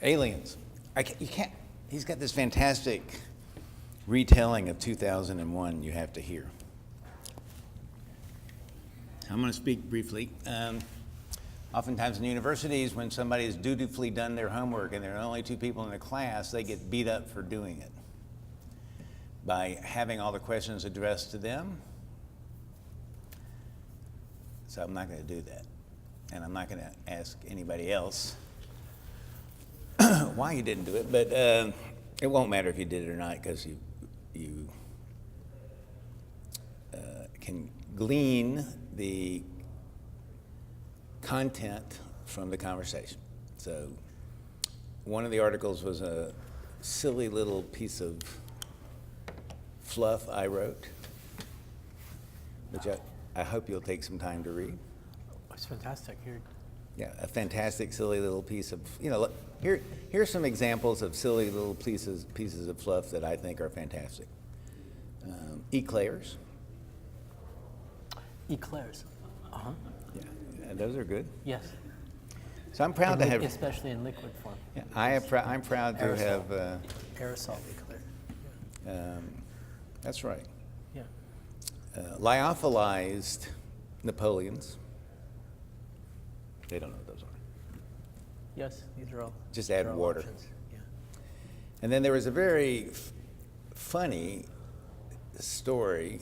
Aliens. You can't. He's got this fantastic retelling of 2001 you have to hear. I'm going to speak briefly. Oftentimes in universities, when somebody has dutifully done their homework and there are only 2 people in the class, they get beat up for doing it by having all the questions addressed to them. So I'm not going to do that. And I'm not going to ask anybody else why you didn't do it, but it won't matter if you did it or not, because you can glean the content from the conversation. So one of the articles was a silly little piece of fluff I wrote, which I hope you'll take some time to read. It's fantastic. Yeah, a fantastic, silly little piece of, here's some examples of silly little pieces of fluff that I think are fantastic. Eclairs. Eclairs. Uh-huh. Yeah, and those are good. Yes. So I'm proud to have, especially in liquid form. Yeah, I'm proud to have. Aerosol eclair. That's right. Yeah. Lyophilized Napoleons. They don't know what those are. Yes, these are all. Just add water. Options. Yeah. And then there was a very funny story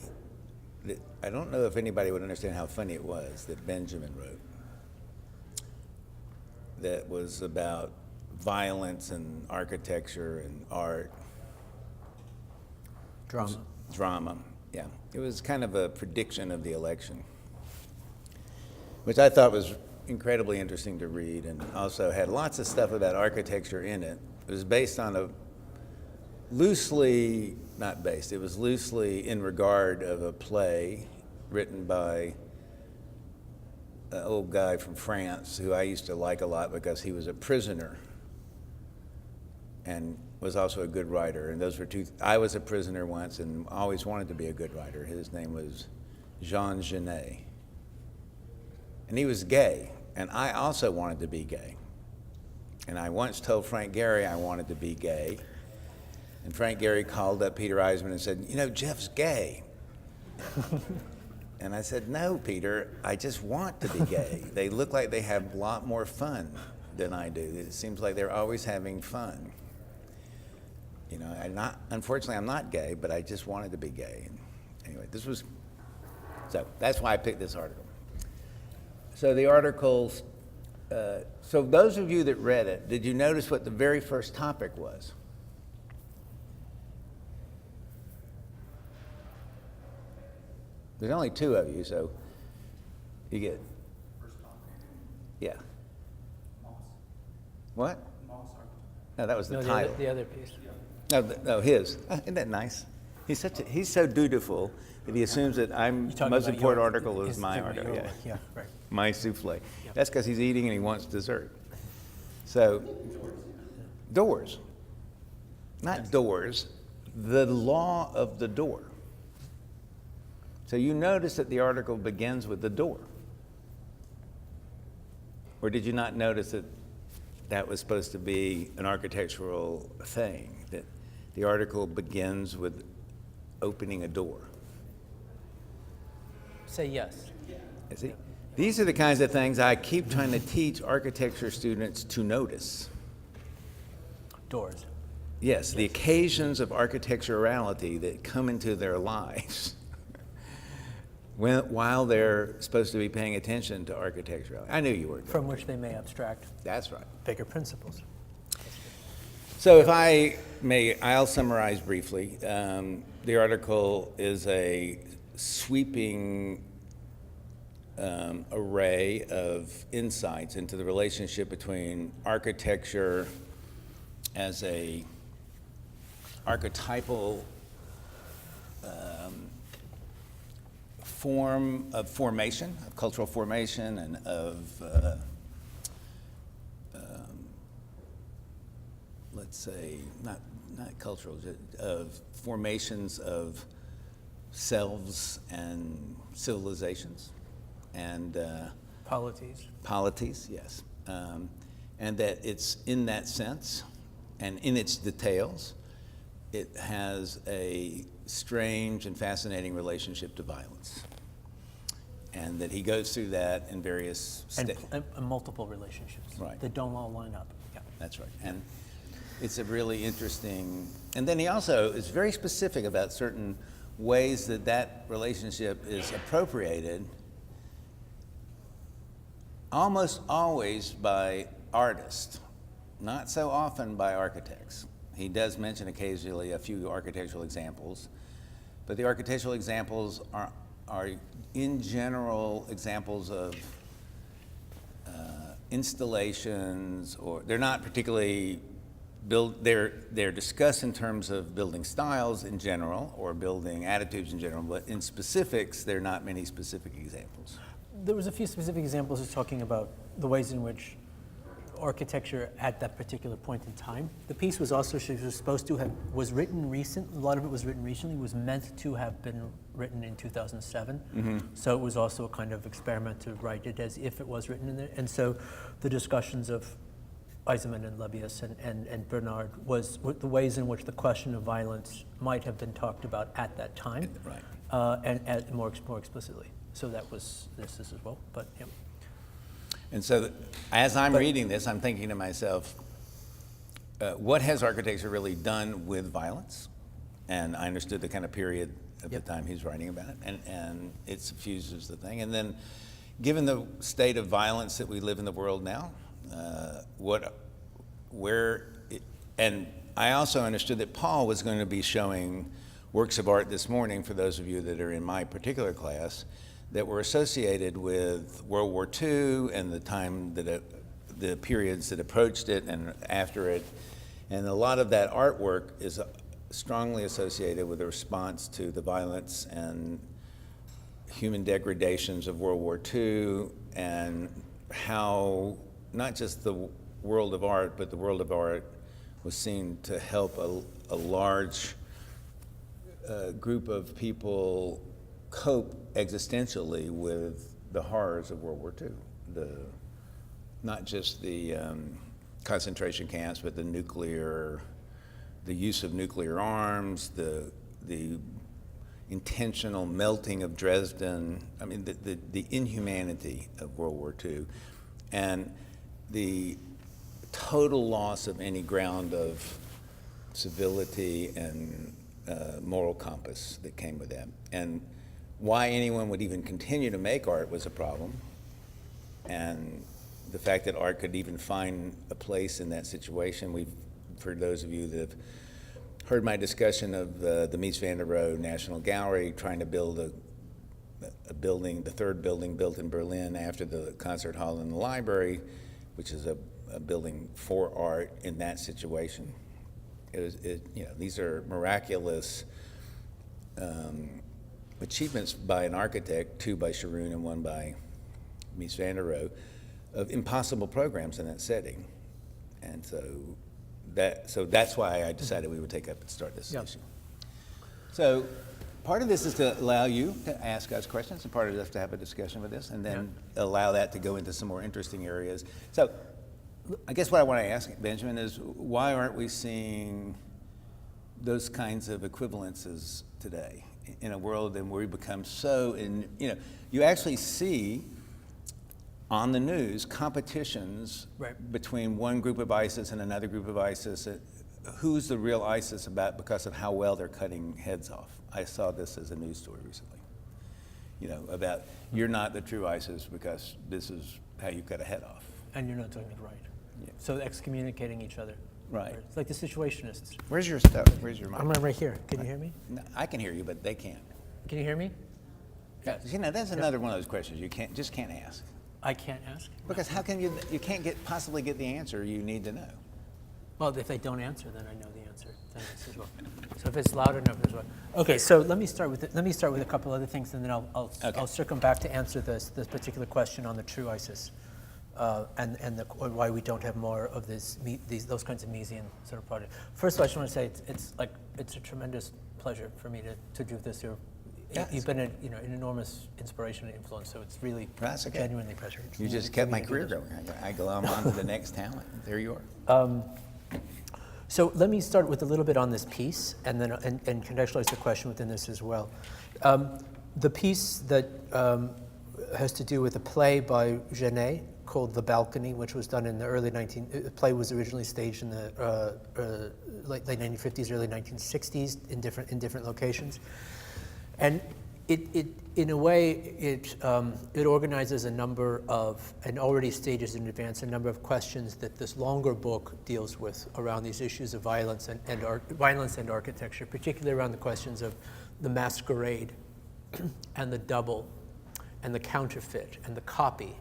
that I don't know if anybody would understand how funny it was, that Benjamin wrote, that was about violence and architecture and art. Drama, yeah. It was kind of a prediction of the election, which I thought was incredibly interesting to read, and also had lots of stuff about architecture in it. It was based on it was loosely in regard of a play written by an old guy from France who I used to like a lot because he was a prisoner and was also a good writer. And those were I was a prisoner once and always wanted to be a good writer. His name was Jean Genet. And he was gay, and I also wanted to be gay. And I once told Frank Gehry I wanted to be gay. And Frank Gehry called up Peter Eisman and said, Jeff's gay. And I said, no, Peter, I just want to be gay. They look like they have a lot more fun than I do. It seems like they're always having fun. Unfortunately, I'm not gay, but I just wanted to be gay. And anyway, so that's why I picked this article. So the articles, so those of you that read it, did you notice what the very first topic was? There's only 2 of you, so you get. First topic. Yeah. Moss. What? Moss. No, that was the title. The other piece. No, his. Isn't that nice? He's so dutiful that he assumes that most important article is my article. Yeah, right. My souffle. Yeah. That's because he's eating and he wants dessert. So, doors. Not doors. The law of the door. So you notice that the article begins with the door. Or did you not notice that that was supposed to be an architectural thing, that the article begins with opening a door? Say yes. See? These are the kinds of things I keep trying to teach architecture students to notice. Doors. Yes, the occasions of architecturality that come into their lives while they're supposed to be paying attention to architecture. I knew you were. From which they may abstract. That's right. Bigger principles. So if I may, I'll summarize briefly. The article is a sweeping array of insights into the relationship between architecture as a archetypal form of formation, of cultural formation, and of, let's say, not cultural, of formations of selves and civilizations, and Polities. polities, yes. and that it's in that sense and in its details, it has a strange and fascinating relationship to violence. And that he goes through that in various And multiple relationships. Right. That don't all line up. Yeah. That's right. And it's a really interesting, and then he also is very specific about certain ways that that relationship is appropriated, almost always by artists, not so often by architects. He does mention occasionally a few architectural examples, but the architectural examples are in general examples of installations, or they're not particularly they're discussed in terms of building styles in general or building attitudes in general, but in specifics, there are not many specific examples. There was a few specific examples of talking about the ways in which architecture at that particular point in time. The piece was also, she was supposed to have, was written recent, a lot of it was written recently, was meant to have been written in 2007. Mm-hmm. So it was also a kind of experiment to write it as if it was written in there. And so the discussions of Eisenman and Lebius and Bernard was the ways in which the question of violence might have been talked about at that time. Right. And more explicitly. So that was this as well, but yeah. And so as I'm reading this, I'm thinking to myself, what has architecture really done with violence? And I understood the kind of period of the time he's writing about it, and it suffuses the thing. And then, given the state of violence that we live in the world now, and I also understood that Paul was going to be showing works of art this morning, for those of you that are in my particular class, that were associated with World War II and the time that the periods that approached it and after it. And a lot of that artwork is strongly associated with the response to the violence and human degradations of World War II, and how not just the world of art, but the world of art was seen to help a large group of people cope existentially with the horrors of World War II. Not just the concentration camps, but the use of nuclear arms, the intentional melting of Dresden. I mean, the inhumanity of World War II, and the total loss of any ground of civility and moral compass that came with that. And why anyone would even continue to make art was a problem. And the fact that art could even find a place in that situation, for those of you that have heard my discussion of the Mies van der Rohe National Gallery trying to build a building, the third building built in Berlin after the concert hall and the library, which is a building for art in that situation. These are miraculous achievements by an architect, two by Sharoon and one by Mies van der Rohe, of impossible programs in that setting. And so that's why I decided we would take up and start this issue. So part of this is to allow you to ask us questions, and part of it is to have a discussion with this, and then allow that to go into some more interesting areas. So I guess what I want to ask, Benjamin, is why aren't we seeing those kinds of equivalences today in a world in where we become so, you actually see on the news competitions between one group of ISIS and another group of ISIS. Who's the real ISIS because of how well they're cutting heads off. I saw this as a news story recently, about you're not the true ISIS because this is how you cut a head off. And you're not doing it right. Yeah. So excommunicating each other. Right. It's like the situationists. Where's your stuff? Where's your mic? I'm right here. Can you hear me? No, I can hear you, but they can't. Can you hear me? Yes. That's another one of those questions you can't ask. I can't ask? Because how can you can't possibly get the answer you need to know? Well, if they don't answer, then I know the answer. Then it's as well. So if it's loud enough as well. Okay, so let me start with a couple other things, and then I'll circle back to answer this particular question on the true ISIS, and why we don't have more of those kinds of Miesian sort of projects. First of all, I just want to say it's a tremendous pleasure for me to do this here you've been an enormous inspiration and influence, so it's really That's okay. genuinely pleasure. You just kept my career going. I go on to the next talent. There you are. So let me start with a little bit on this piece, and then and contextualize the question within this as well. The piece that has to do with a play by Genet called The Balcony, which was done in the early the play was originally staged in the late 1950s, early 1960s in different locations, and it in a way it organizes a number of, and already stages in advance, a number of questions that this longer book deals with around these issues of violence and architecture, particularly around the questions of the masquerade and the double and the counterfeit and the copy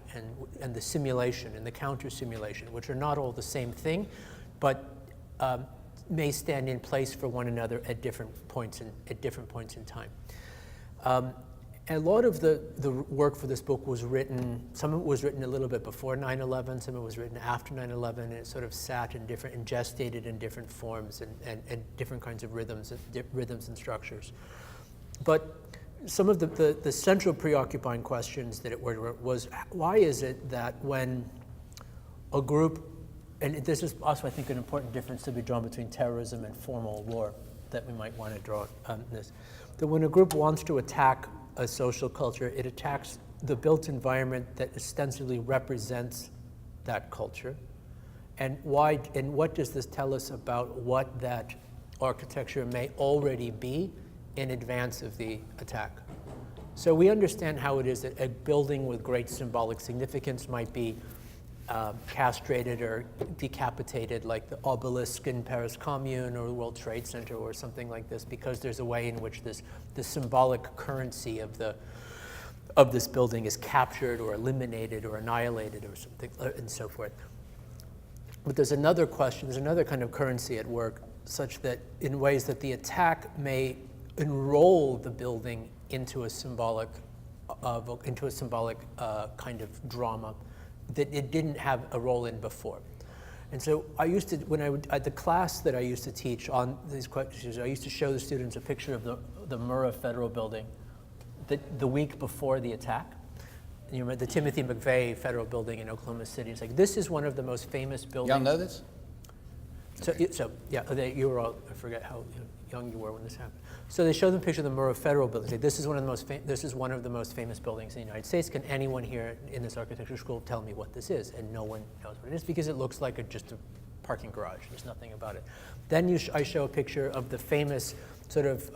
and the simulation and the counter simulation, which are not all the same thing, but may stand in place for one another at different points in time. A lot of the work for this book was written, some of it was written a little bit before 9/11, some of it was written after 9/11, and it sort of sat in different, and gestated in different forms and different kinds of rhythms and structures. But some of the central preoccupying questions that it was, why is it that when a group, and this is also, I think, an important difference to be drawn between terrorism and formal war that we might want to draw on this, that when a group wants to attack a social culture, it attacks the built environment that ostensibly represents that culture. And why, and what does this tell us about what that architecture may already be in advance of the attack? So we understand how it is that a building with great symbolic significance might be castrated or decapitated, like the obelisk in Paris Commune or the World Trade Center or something like this, because there's a way in which the symbolic currency of this building is captured or eliminated or annihilated or something, and so forth. But there's another question, there's another kind of currency at work, such that in ways that the attack may enroll the building into a symbolic kind of drama that it didn't have a role in before. And so I used to, at the class that I used to teach on these questions, I used to show the students a picture of the Murrah Federal Building the week before the attack. And you remember the Timothy McVeigh Federal Building in Oklahoma City. It's like, this is one of the most famous buildings. Y'all know this? So yeah, you were all, I forget how young you were when this happened. So they showed them a picture of the Murrah Federal Building. Say, this is one of the most famous buildings in the United States. Can anyone here in this architecture school tell me what this is? And no one knows what it is because it looks like just a parking garage. There's nothing about it. Then I show a picture of the famous sort of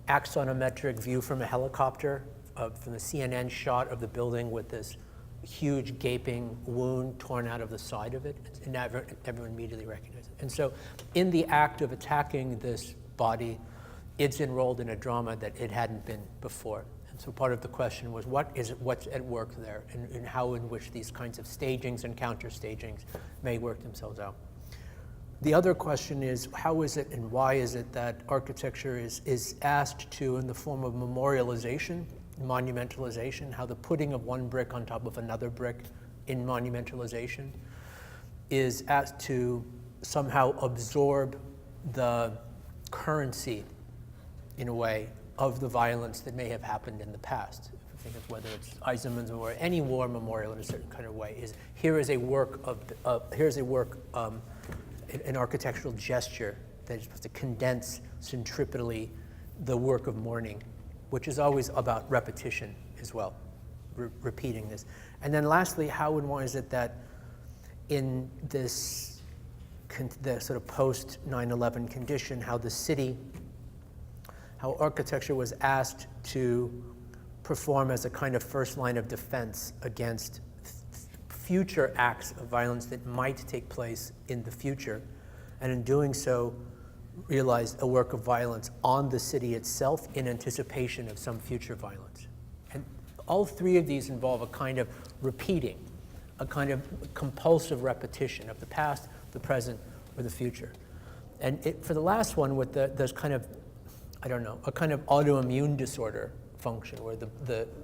axonometric view from a helicopter, from the CNN shot of the building with this huge gaping wound torn out of the side of it, and everyone immediately recognizes it. And so in the act of attacking this body, it's enrolled in a drama that it hadn't been before. And so part of the question was, what's at work there, and how in which these kinds of stagings and counter-stagings may work themselves out. The other question is, how is it and why is it that architecture is asked to, in the form of memorialization, monumentalization, how the putting of one brick on top of another brick in monumentalization is asked to somehow absorb the currency, in a way, of the violence that may have happened in the past. If you think of whether it's Eisenman's or any war memorial in a certain kind of way, here is a work, an architectural gesture that is supposed to condense centripetally the work of mourning, which is always about repetition as well, repeating this. And then lastly, how and why is it that in this the sort of post 9/11 condition, how architecture was asked to perform as a kind of first line of defense against future acts of violence that might take place in the future, and in doing so, realized a work of violence on the city itself in anticipation of some future violence. And all three of these involve a kind of repeating, a kind of compulsive repetition of the past, the present, or the future. And for the last one, with there's kind of, I don't know, a kind of autoimmune disorder function where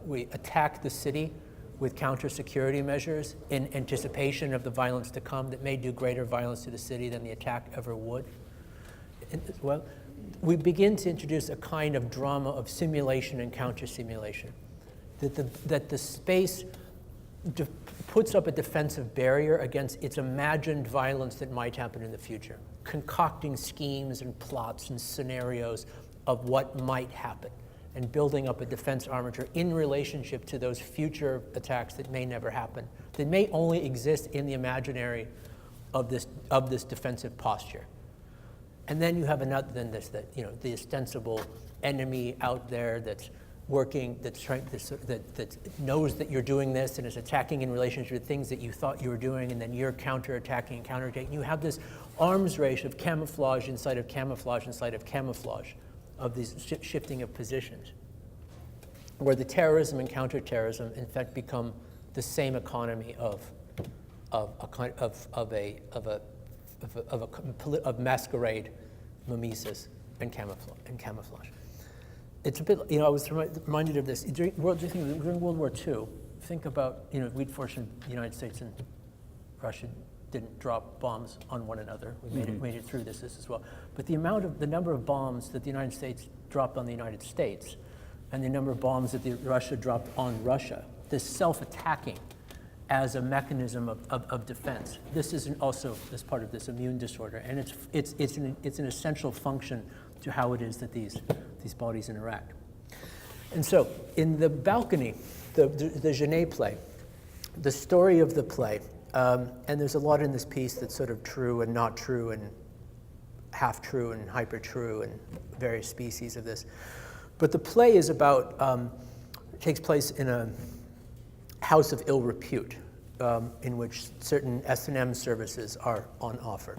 we attack the city with counter-security measures in anticipation of the violence to come that may do greater violence to the city than the attack ever would. Well, we begin to introduce a kind of drama of simulation and counter-simulation, that the space puts up a defensive barrier against its imagined violence that might happen in the future, concocting schemes and plots and scenarios of what might happen, and building up a defense armature in relationship to those future attacks that may never happen, that may only exist in the imaginary of this defensive posture. And then you have another, the ostensible enemy out there that's working, that knows that you're doing this and is attacking in relationship to things that you thought you were doing, and then you're counterattacking and counterattacking. You have this arms race of camouflage inside of camouflage inside of camouflage, of these shifting of positions, where the terrorism and counterterrorism in fact become the same economy of masquerade, mimesis, and camouflage. It's a bit, I was reminded of this during World War II. Think about, we'd fortunate the United States and Russia didn't drop bombs on one another. We made it through this as well. But the number of bombs that the United States dropped on the United States, and the number of bombs that Russia dropped on Russia, this self-attacking as a mechanism of defense. This is also as part of this immune disorder, and it's an essential function to how it is that these bodies interact. And so, in the balcony, the Genet play, the story of the play, and there's a lot in this piece that's sort of true and not true and half true and hyper true and various species of this. But the play is about, takes place in a house of ill repute, in which certain S&M services are on offer.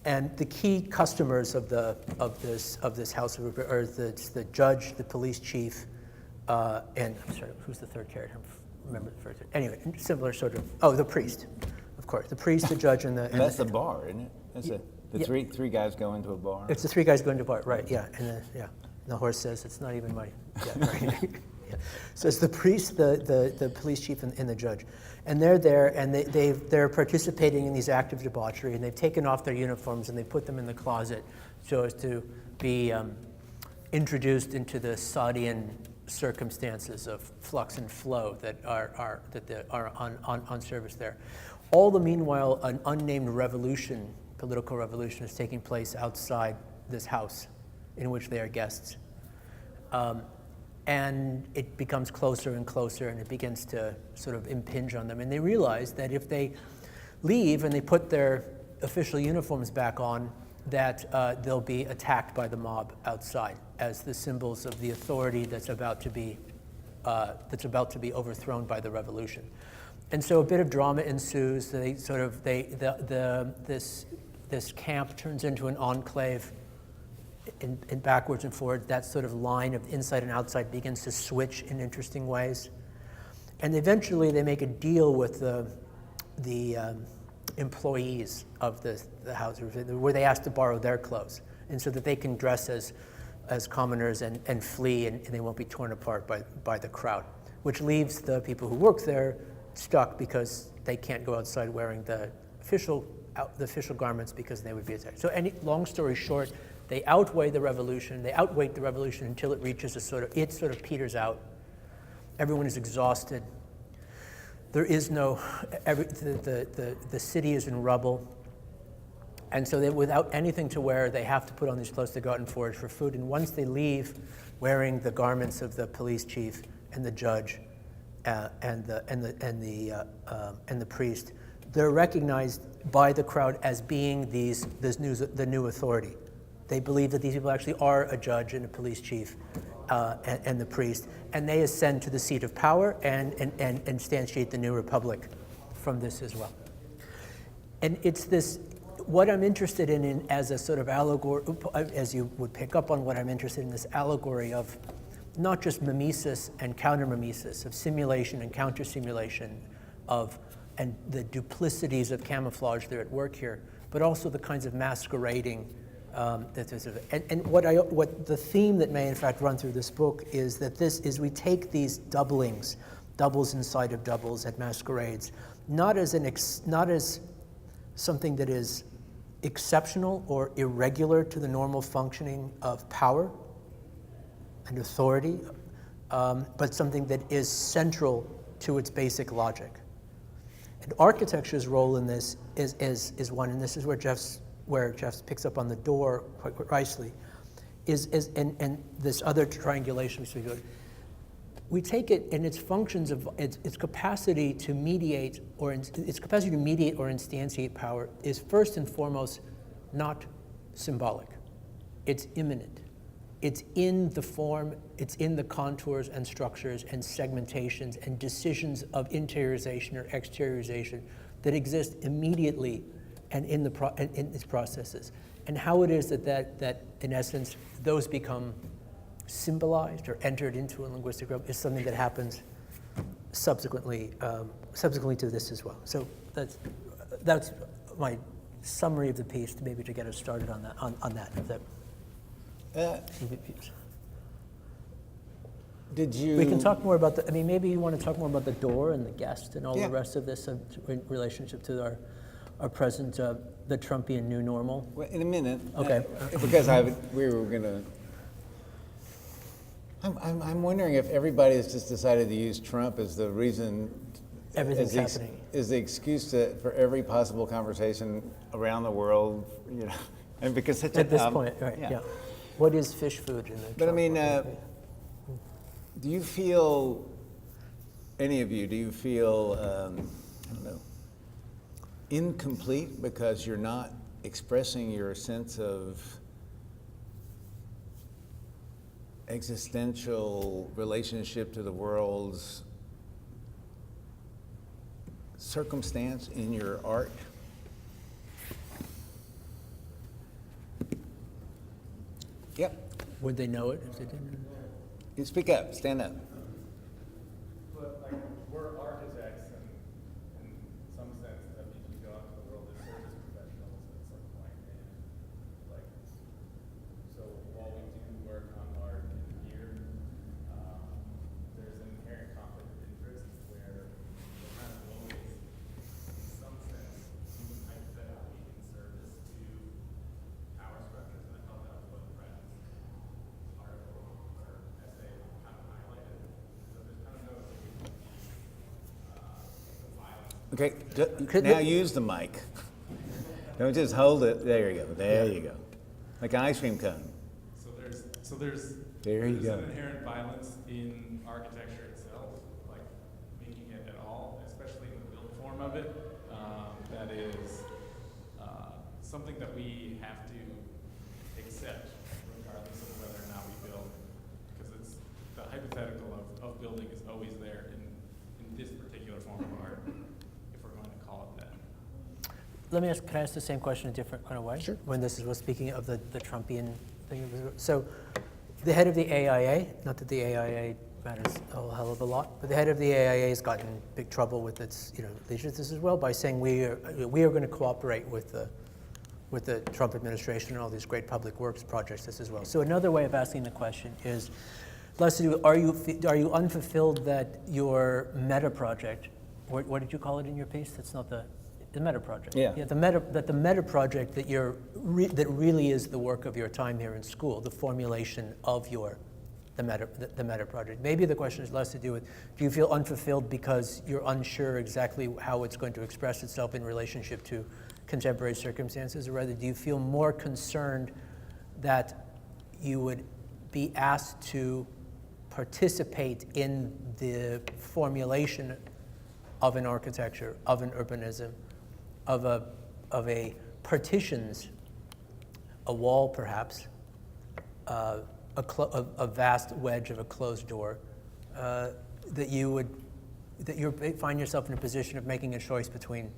And the key customers of this house of repute are the judge, the police chief, and I'm sorry, who's the third character? I don't remember the first. Anyway, similar sort of. The priest, of course. The priest, the judge, and the. And that's the bar, isn't it? That's the three guys go into a bar. It's the three guys going to a bar, right? Yeah, and the horse says it's not even my. Yeah, right. Yeah. So it's the priest, the police chief, and the judge, and they're there, and they're participating in these acts of debauchery, and they've taken off their uniforms and they put them in the closet so as to be introduced into the Saudian circumstances of Flux and Flow that are on service there. All the meanwhile, an unnamed revolution, political revolution, is taking place outside this house in which they are guests. And it becomes closer and closer, and it begins to sort of impinge on them. And they realize that if they leave and they put their official uniforms back on, that they'll be attacked by the mob outside as the symbols of the authority that's about to be overthrown by the revolution. And so a bit of drama ensues. This camp turns into an enclave. In backwards and forwards, that sort of line of inside and outside begins to switch in interesting ways. And eventually they make a deal with the employees of the house, where they ask to borrow their clothes, and so that they can dress as commoners and flee, and they won't be torn apart by the crowd, which leaves the people who work there stuck because they can't go outside wearing the official garments because they would be attacked. So long story short, they outweigh the revolution. They outweight the revolution until it reaches it sort of peters out. Everyone is exhausted. There is no, the city is in rubble. And so without anything to wear, they have to put on these clothes to go out and forage for food. And once they leave wearing the garments of the police chief and the judge and the priest, they're recognized by the crowd as being the new authority. They believe that these people actually are a judge and a police chief and the priest, and they ascend to the seat of power and instantiate the new republic from this as well. And it's this, what I'm interested in as a sort of allegory, as you would pick up on what I'm interested in, this allegory of not just mimesis and counter-mimesis, of simulation and counter-simulation, and the duplicities of camouflage that are at work here, but also the kinds of masquerading. And what the theme that may in fact run through this book is that we take these doubles inside of doubles at masquerades, not as something that is exceptional or irregular to the normal functioning of power and authority, but something that is central to its basic logic. And architecture's role in this is one, and this is where Jeff picks up on the door quite nicely, and this other triangulation we take it in its functions of its capacity to mediate or instantiate power is first and foremost not symbolic. It's immanent. It's in the form, it's in the contours and structures and segmentations and decisions of interiorization or exteriorization that exist immediately and in its processes. And how it is that in essence, those become symbolized or entered into a linguistic realm is something that happens subsequently to this as well. So that's my summary of the piece, maybe to get us started on that. Did you? We can talk more about maybe you want to talk more about the door and the guest and all the rest of this in relationship to our present, the Trumpian new normal. Well, in a minute. Okay. Because we were going to. I'm wondering if everybody has just decided to use Trump as the reason, everything's happening, is the excuse for every possible conversation around the world, and because such at this point, right? Yeah. What is fish food in the? But Trump do you feel, any of you? Do you feel I don't know, incomplete because you're not expressing your sense of existential relationship to the world's circumstance in your art? Yep. Would they know it if they didn't? You speak up, stand up. But we're architects, and in some sense that means we go out to the world as service professionals at some point. And so while we do work on art in here, there's an inherent conflict of interest where we're kind of always, in some sense, hypothetically in service to power structures. And I thought that was what Bratton's article or essay kind of highlighted. So there's kind of no Okay, now use the mic. Don't just hold it. There you go. There you go. Like an ice cream cone. So there's There you go. an inherent violence in architecture itself, like making it at all, especially in the built form of it. That is something that we have to accept, regardless of whether or not we build, because it's the hypothetical of building is always there in this particular form of art, if we're going to call it that. Let me ask, can I ask the same question in a different kind of way? Sure. When this was speaking of the Trumpian thing. So the head of the AIA, not that the AIA matters a whole hell of a lot, but the head of the AIA has gotten in big trouble with its allegiances as well by saying we are going to cooperate with the Trump administration and all these great public works projects as well. So another way of asking the question is, less to do, are you unfulfilled that your meta project, what did you call it in your piece? That's not the meta project. Yeah. The meta project that that really is the work of your time here in school, the formulation of the meta project. Maybe the question is less to do with, do you feel unfulfilled because you're unsure exactly how it's going to express itself in relationship to contemporary circumstances, or rather, do you feel more concerned that you would be asked to participate in the formulation of an architecture, of an urbanism, of a partitions, a wall perhaps, a vast wedge of a closed door, that you find yourself in a position of making a choice between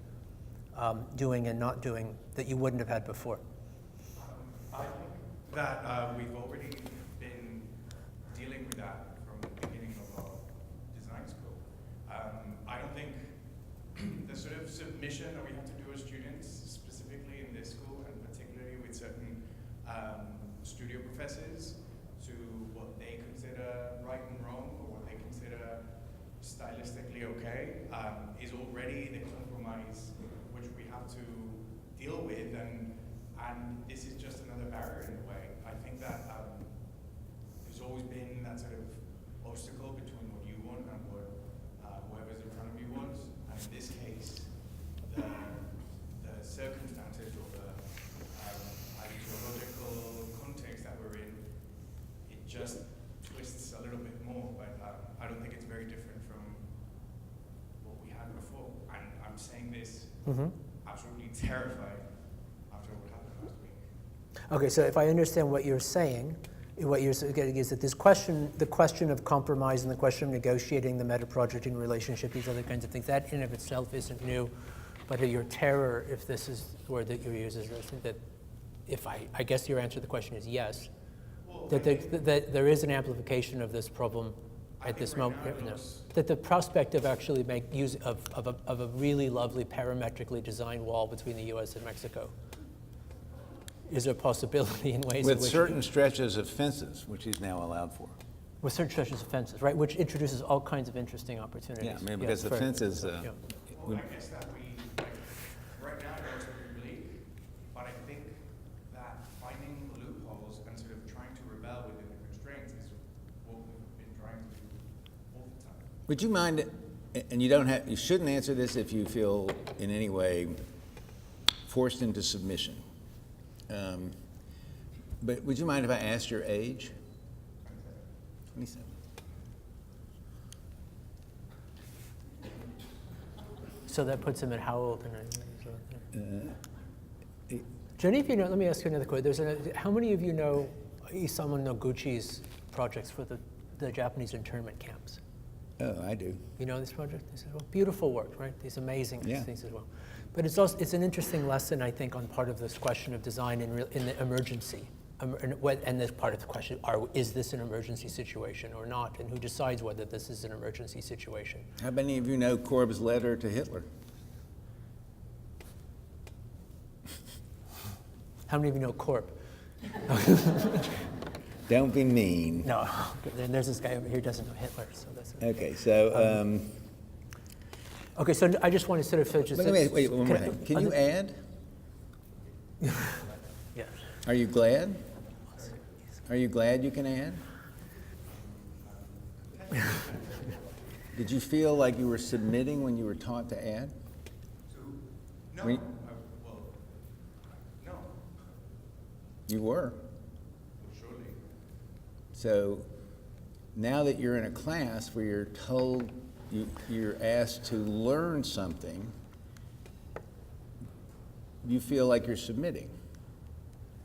doing and not doing that you wouldn't have had before? I think that we've already been dealing with that from the beginning of our design school. I don't think the sort of submission that we have to do as students, specifically in this school, and particularly with certain studio professors, to what they consider right and wrong, or what they consider stylistically okay, is already the compromise which we have to deal with. And And this is just another barrier in a way. I think that there's always been that sort of obstacle between what you want and what whoever's in front of you wants. And in this case, the circumstances or the ideological context that we're in, it just twists a little bit more. But I don't think it's very different from what we had before. And I'm saying this absolutely terrified after what happened last week. Okay, so if I understand what you're saying getting is that the question of compromise and the question of negotiating the meta-project in relationship, these other kinds of things, that in of itself isn't new, but your terror, if this is the word that you use, is that if I guess your answer to the question is yes, Well, that there is an amplification of this problem at this right moment. now it No. looks- That the prospect of actually make use of a really lovely parametrically designed wall between the U.S. and Mexico is a possibility in ways With in which certain stretches of fences, which he's now allowed for. with certain stretches of fences, right, which introduces all kinds of interesting opportunities. Yeah, I mean, because the for- fences, yeah. Well, I guess that right now it looks pretty bleak, but I think that finding loopholes and sort of trying to rebel within the constraints is what we've been trying to do all the time. Would you mind, and you shouldn't answer this if you feel in any way forced into submission. But would you mind if I asked your age? 27. So that puts him at how old? Do any of you know, let me ask you another question. How many of you know Isamu Noguchi's projects for the Japanese internment camps? Oh, I do. You know this project? This is beautiful work, right? These amazing Yeah. things as well. But it's an interesting lesson, I think, on part of this question of design in the emergency. And this part of the question, is this an emergency situation or not? And who decides whether this is an emergency situation? How many of you know Korb's letter to Hitler? How many of you know Corp? Don't be mean. No. Then there's this guy over here who doesn't know Hitler, so that's Okay, so okay, so I just want to sort of just wait, one more thing. Can you add? Yeah. Are you glad? Are you glad you can add? Did you feel like you were submitting when you were taught to add? No, We- well, no, You were. surely. So now that you're in a class where you're told, you're asked to learn something, you feel like you're submitting.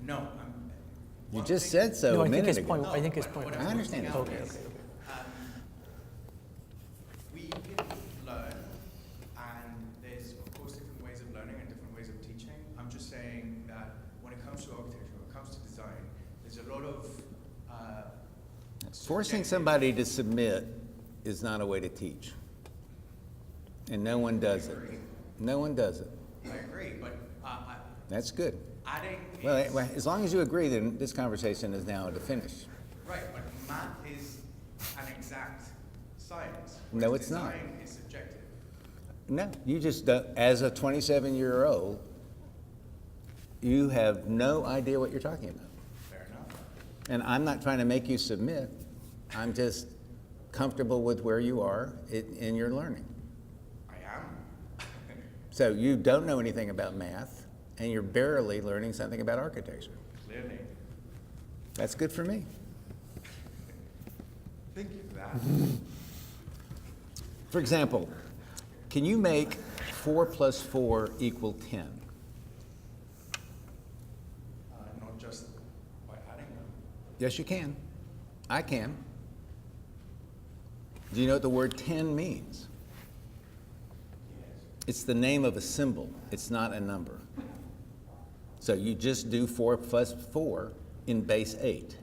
No, You one just thing- said so No, a I think minute his ago. point. I think his point. What I I'm understand pointing that. out is, we can learn, and there's of course different ways of learning and different ways of teaching. I'm just saying that when it comes to architecture, when it comes to design, there's a lot of Forcing subjective- somebody to submit is not a way to teach. And no one does it. No one does it. I agree, but That's good. adding Well, is, as long as you agree, then this conversation is now at a finish. right, but math is an exact science. No, whereas it's not. Design is subjective. No, you just, as a 27-year-old, you have no idea what you're talking about. Fair enough. And I'm not trying to make you submit. I'm just comfortable with where you are in your learning. I am. So you don't know anything about math, and you're barely learning something about architecture. Clearly. That's good for me. Thank you for that. For example, can you make 4 + 4 = 10? Not just by adding them. Yes, you can. I can. Do you know what the word 10 means? It's the name of a symbol. It's not a number. So you just do 4 + 4 in base 8.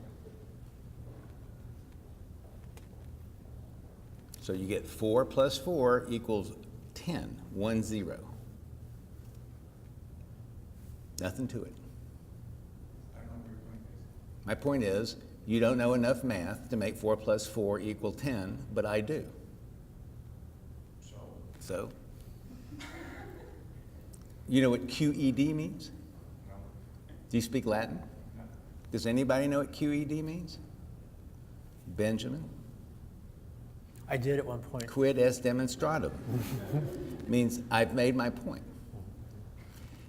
So you get 4 + 4 = 10, 1 0. Nothing to it. I don't know what your point is. My point is, you don't know enough math to make 4 + 4 = 10, but I do. So? You know what QED means? No. Do you speak Latin? No. Does anybody know what QED means? Benjamin? I did at one point. Quid est demonstratum. Means I've made my point.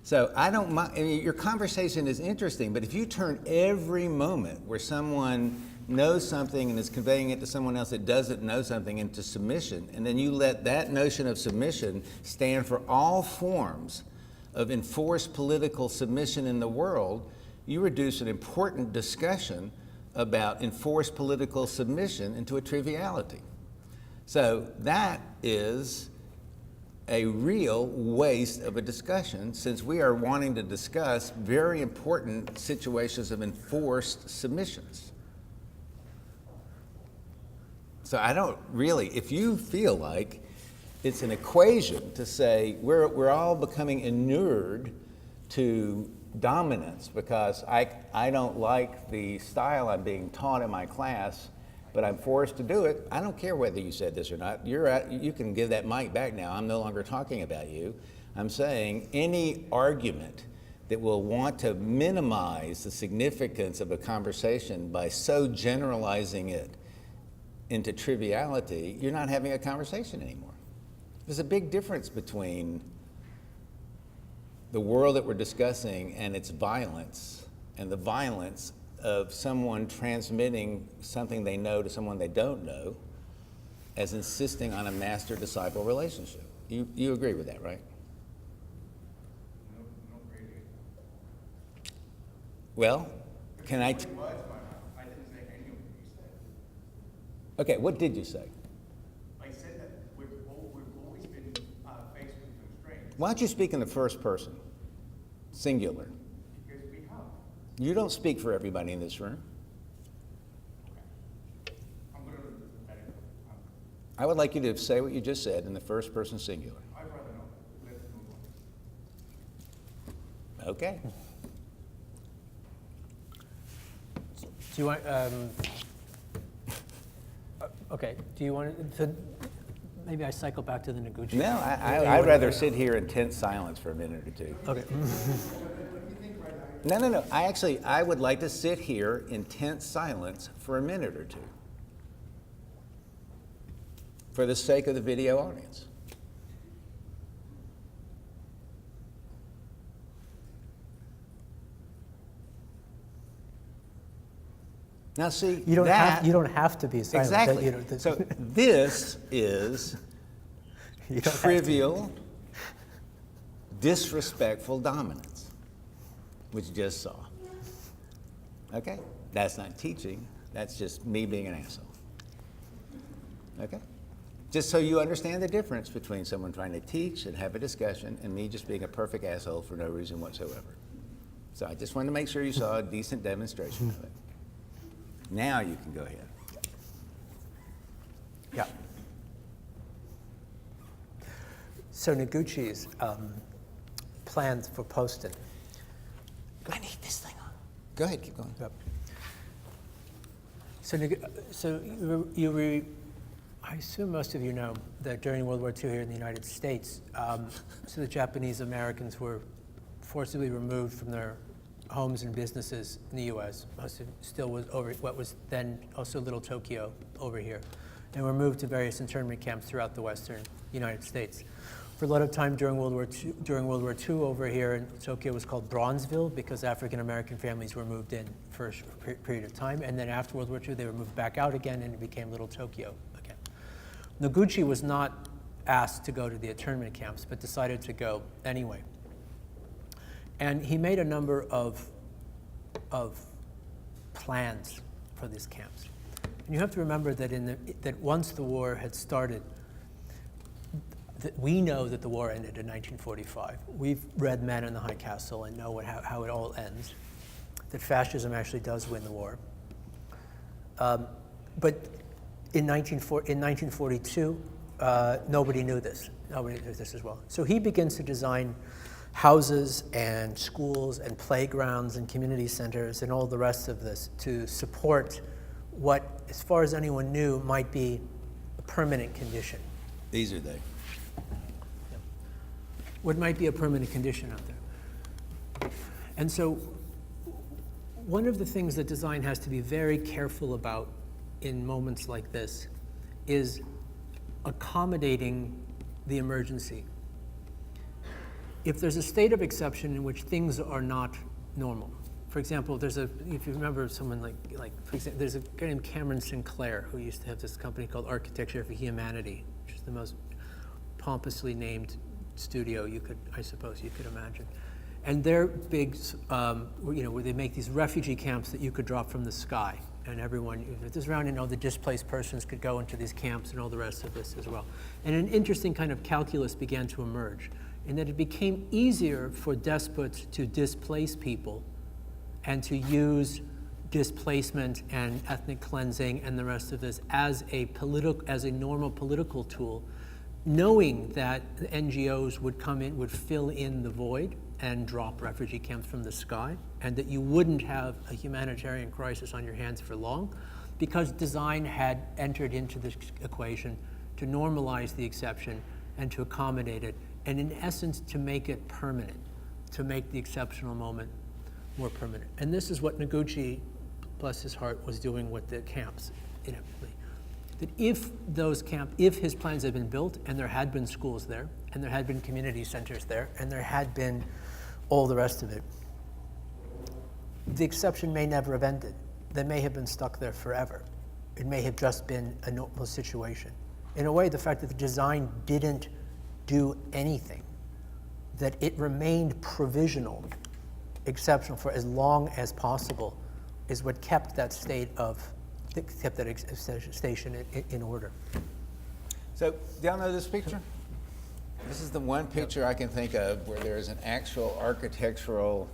So I don't mind, I mean, your conversation is interesting, but if you turn every moment where someone knows something and is conveying it to someone else that doesn't know something into submission, and then you let that notion of submission stand for all forms of enforced political submission in the world, you reduce an important discussion about enforced political submission into a triviality. So that is a real waste of a discussion, since we are wanting to discuss very important situations of enforced submissions. So I don't really, if you feel like it's an equation to say we're all becoming inured to dominance because I don't like the style I'm being taught in my class, but I'm forced to do it. I don't care whether you said this or not. You can give that mic back now. I'm no longer talking about you. I'm saying any argument that will want to minimize the significance of a conversation by so generalizing it into triviality, you're not having a conversation anymore. There's a big difference between the world that we're discussing and its violence, and the violence of someone transmitting something they know to someone they don't know, as insisting on a master-disciple relationship. You agree with that, right? No, not really. Well, can I? It was, but I didn't say any of what you said. Okay, what did you say? I said that we've always been faced with constraints Why don't you speak in the first person, singular? because we have. You don't speak for everybody in this room. I'm going to let it go. I would like you to say what you just said in the first person singular. I'd rather not. Let's move on. Okay. Do you want, okay, do you want to, maybe I cycle back to the Noguchi? No, I'd rather sit here in tense silence for a minute or two. Okay. No. I would like to sit here in tense silence for a minute or two, for the sake of the video audience. Now see, You don't that, have to be silent. exactly. You know, So this is you don't have to. trivial, disrespectful dominance, which you just saw. Okay? That's not teaching, that's just me being an asshole. Okay? Just so you understand the difference between someone trying to teach and have a discussion and me just being a perfect asshole for no reason whatsoever. So I just wanted to make sure you saw a decent demonstration of it. Now you can go ahead. Yeah. So Noguchi's plans for Poston. I need this thing on. Go ahead, keep going. Yep. I assume most of you know that during World War II here in the United States, so the Japanese Americans were forcibly removed from their homes and businesses in the U.S. Most of it still was over what was then also Little Tokyo over here, and were moved to various internment camps throughout the Western United States. For a lot of time during World War II over here in Tokyo was called Bronzeville because African American families were moved in for a short period of time, and then after World War II they were moved back out again, and it became Little Tokyo again. Noguchi was not asked to go to the internment camps, but decided to go anyway. And he made a number of plans for these camps. And you have to remember that that once the war had started, we know that the war ended in 1945. We've read Men in the High Castle and know how it all ends, that fascism actually does win the war. But in 1942, nobody knew this. Nobody knew this as well. So he begins to design houses and schools and playgrounds and community centers and all the rest of this to support what, as far as anyone knew, might be a permanent condition. These are they. What might be a permanent condition out there. And so one of the things that design has to be very careful about in moments like this is accommodating the emergency. If there's a state of exception in which things are not normal, for example, if you remember someone for example, there's a guy named Cameron Sinclair who used to have this company called Architecture for Humanity, which is the most pompously named studio I suppose you could imagine. And they're big, where they make these refugee camps that you could drop from the sky. And everyone, if this around, the displaced persons could go into these camps and all the rest of this as well. And an interesting kind of calculus began to emerge, in that it became easier for despots to displace people and to use displacement and ethnic cleansing and the rest of this as a normal political tool, knowing that the NGOs would come in, would fill in the void and drop refugee camps from the sky, and that you wouldn't have a humanitarian crisis on your hands for long, because design had entered into this equation to normalize the exception and to accommodate it, and in essence to make it permanent, to make the exceptional moment more permanent. And this is what Noguchi, bless his heart, was doing with the camps, inevitably. That if his plans had been built, and there had been schools there, and there had been community centers there, and there had been all the rest of it, the exception may never have ended. They may have been stuck there forever. It may have just been a normal situation. In a way, the fact that the design didn't do anything, that it remained provisional, exceptional for as long as possible, is what kept that station in order. So, do y'all know this picture? This is the one picture I can think of where there is an actual architectural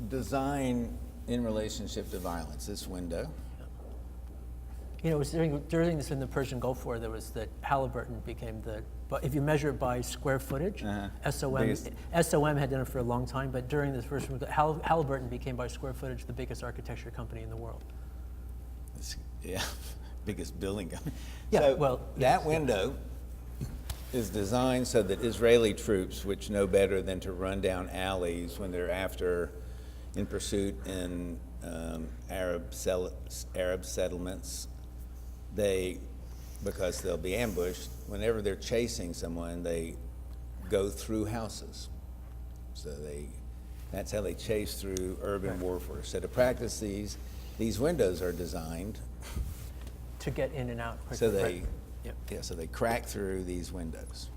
design in relationship to violence. This window. It was during this in the Persian Gulf War, there was that Halliburton became but if you measure it by square footage, SOM had done it for a long time, but during this first one, Halliburton became by square footage the biggest architecture company in the world. Biggest building company. Yeah, so that window is designed so that Israeli troops, which know better than to run down alleys when they're in pursuit in Arab settlements, because they'll be ambushed, whenever they're chasing someone, they go through houses. So that's how they chase through urban warfare. So to practice these windows are designed to get in and out So quickly. so they crack through these windows.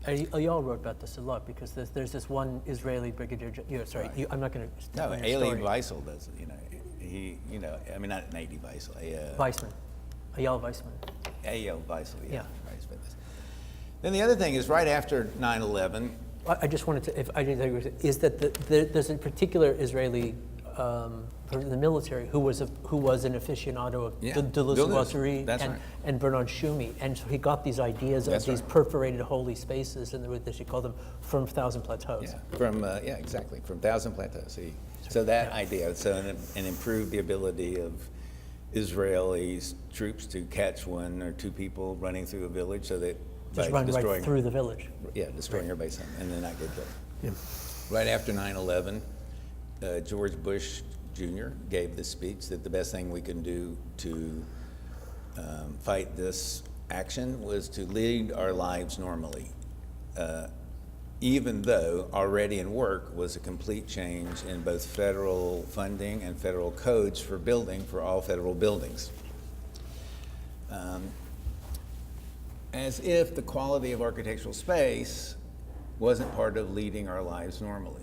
Right. Y'all wrote about this a lot, because there's this one Israeli brigadier. I'm not going to. No, Elie Wiesel does it. Not Nady Wiesel. Weissman, Eyal Weissman. Eyal Wiesel, Yeah. Right. Then the other thing is right after 9/11. I just wanted to, if I didn't agree with it, is that there's a particular Israeli in the military who was an aficionado of Deleuze and Bernard Schumi, and so he got these ideas of these perforated holy spaces, and they call them from Thousand Plateaus. Yeah, exactly, from Thousand Plateaus. So that idea, and improve the ability of Israeli troops to catch one or two people running through a village, so that just run right through the village. Yeah, destroying everybody's home, and then not get killed. Yeah. Right after 9/11, George Bush Jr. gave this speech that the best thing we can do to fight this action was to lead our lives normally, even though already in work was a complete change in both federal funding and federal codes for building for all federal buildings. As if the quality of architectural space wasn't part of leading our lives normally.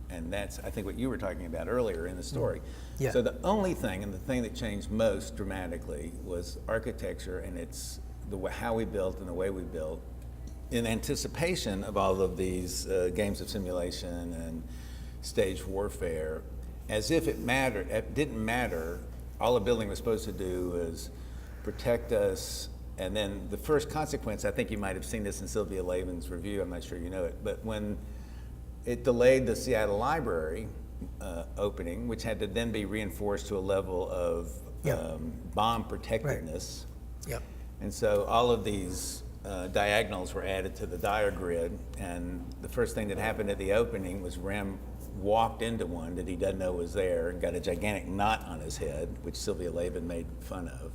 And that's, I think, what you were talking about earlier in the story. Yeah. So the only thing, and the thing that changed most dramatically, was architecture and how we built and the way we built, in anticipation of all of these games of simulation and staged warfare, as if it mattered. It didn't matter. All a building was supposed to do was protect us. And then the first consequence, I think you might have seen this in Sylvia Lavin's review, I'm not sure you know it, but when it delayed the Seattle Library opening, which had to then be reinforced to a level of bomb protectedness. Right. Yep. And so all of these diagonals were added to the dire grid, and the first thing that happened at the opening was REM walked into one that he doesn't know was there and got a gigantic knot on his head, which Sylvia Labin made fun of.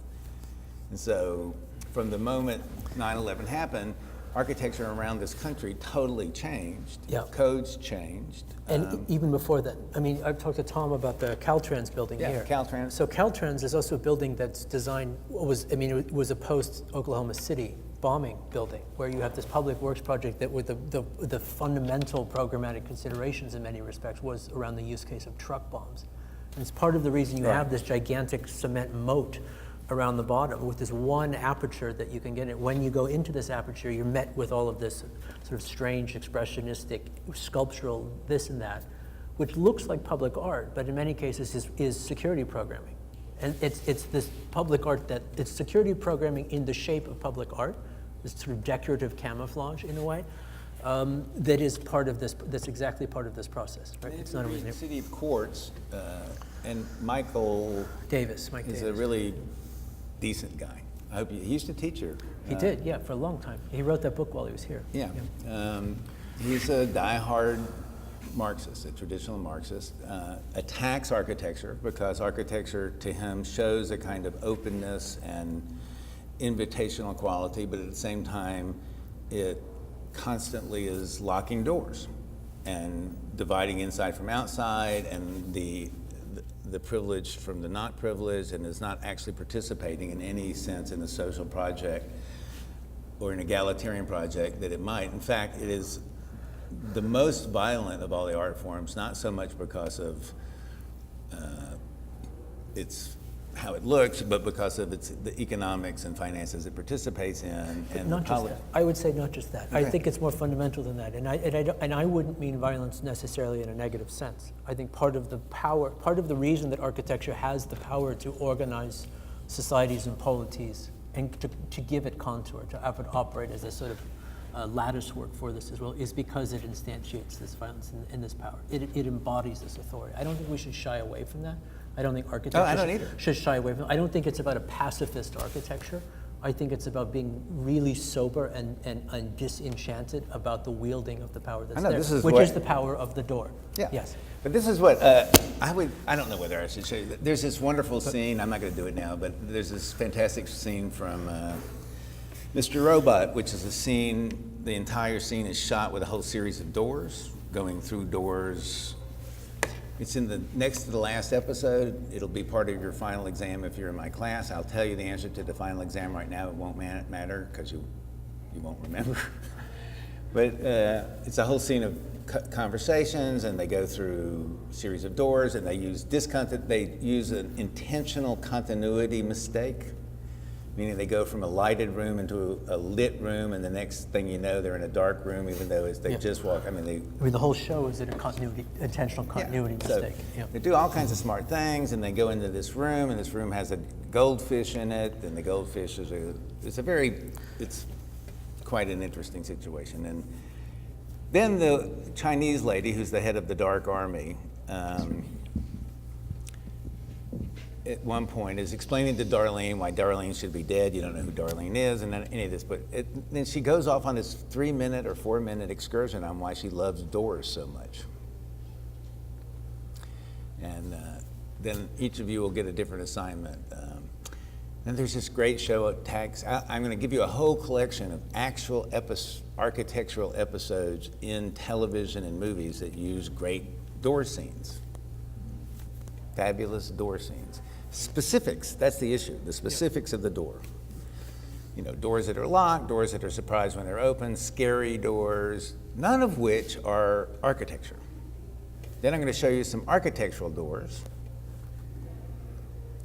And so from the moment 9/11 happened, architecture around this country totally changed. Yeah. Codes changed. And even before that, I mean, I've talked to Tom about the Caltrans building Yeah, here. Caltrans. So Caltrans is also a building that's designed, it was a post-Oklahoma City bombing building, where you have this public works project that with the fundamental programmatic considerations in many respects was around the use case of truck bombs. And it's part of the reason you Right. have this gigantic cement moat around the bottom with this one aperture that you can get in. When you go into this aperture, you're met with all of this sort of strange, expressionistic, sculptural this and that, which looks like public art, but in many cases is security programming. And it's this public art it's security programming in the shape of public art, this sort of decorative camouflage in a way, that is part of this, that's exactly part of this process, right? It's It's not a reason. City of Quartz, and Michael Mike Davis. is a really decent guy. I hope he used to teach here. He did, yeah, for a long time. He wrote that book while he was here. Yeah. He's a diehard Marxist, a traditional Marxist, attacks architecture because architecture to him shows a kind of openness and invitational quality, but at the same time, it constantly is locking doors and dividing inside from outside, and the privileged from the not privileged, and is not actually participating in any sense in a social project or an egalitarian project that it might. In fact, it is the most violent of all the art forms, not so much because of its how it looks, but because of the economics and finances it participates in. And Not just that. I would say not just that. I think it's more fundamental than that. And I wouldn't mean violence necessarily in a negative sense. I think part of the reason that architecture has the power to organize societies and polities and to give it contour, to have it operate as a sort of lattice work for this as well, is because it instantiates this violence and this power. It embodies this authority. I don't think we should shy away from that. I don't think architecture should shy away from it. I don't think it's about a pacifist architecture. I think it's about being really sober and disenchanted about the wielding of the power that's there, which is the power of the door. Yeah. Yes. But this is what I don't know whether I should show you. There's this wonderful scene, I'm not going to do it now, but there's this fantastic scene from Mr. Robot, which is a scene, the entire scene is shot with a whole series of doors, going through doors. It's in the next to the last episode. It'll be part of your final exam if you're in my class. I'll tell you the answer to the final exam right now. It won't matter because you won't remember. But it's a whole scene of conversations, and they go through a series of doors, and they use an intentional continuity mistake, meaning they go from a lighted room into a lit room, and the next thing you know, they're in a dark room, even though they just walk. I mean, the whole show is intentional continuity mistake. So they do all kinds of smart things, and they go into this room, and this room has a goldfish in it, and the goldfish it's quite an interesting situation. And then the Chinese lady, who's the head of the Dark Army, at one point is explaining to Darlene why Darlene should be dead. You don't know who Darlene is, and any of this. But then she goes off on this 3-minute or 4-minute excursion on why she loves doors so much. And then each of you will get a different assignment. And there's this great show of tags. I'm going to give you a whole collection of actual architectural episodes in television and movies that use great door scenes. Fabulous door scenes. Specifics, that's the issue, the specifics of the door. You know, doors that are locked, doors that are surprised when they're open, scary doors, none of which are architecture. Then I'm going to show you some architectural doors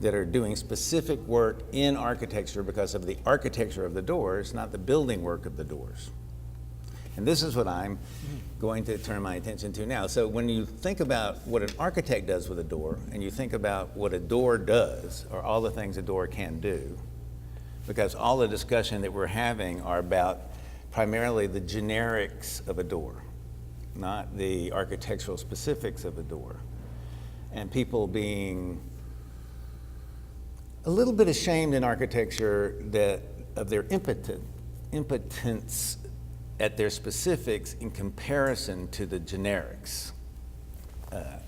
that are doing specific work in architecture because of the architecture of the doors, not the building work of the doors. And this is what I'm going to turn my attention to now. So when you think about what an architect does with a door, and you think about what a door does, or all the things a door can do, because all the discussion that we're having are about primarily the generics of a door, not the architectural specifics of a door. And people being a little bit ashamed in architecture of their impotence at their specifics in comparison to the generics.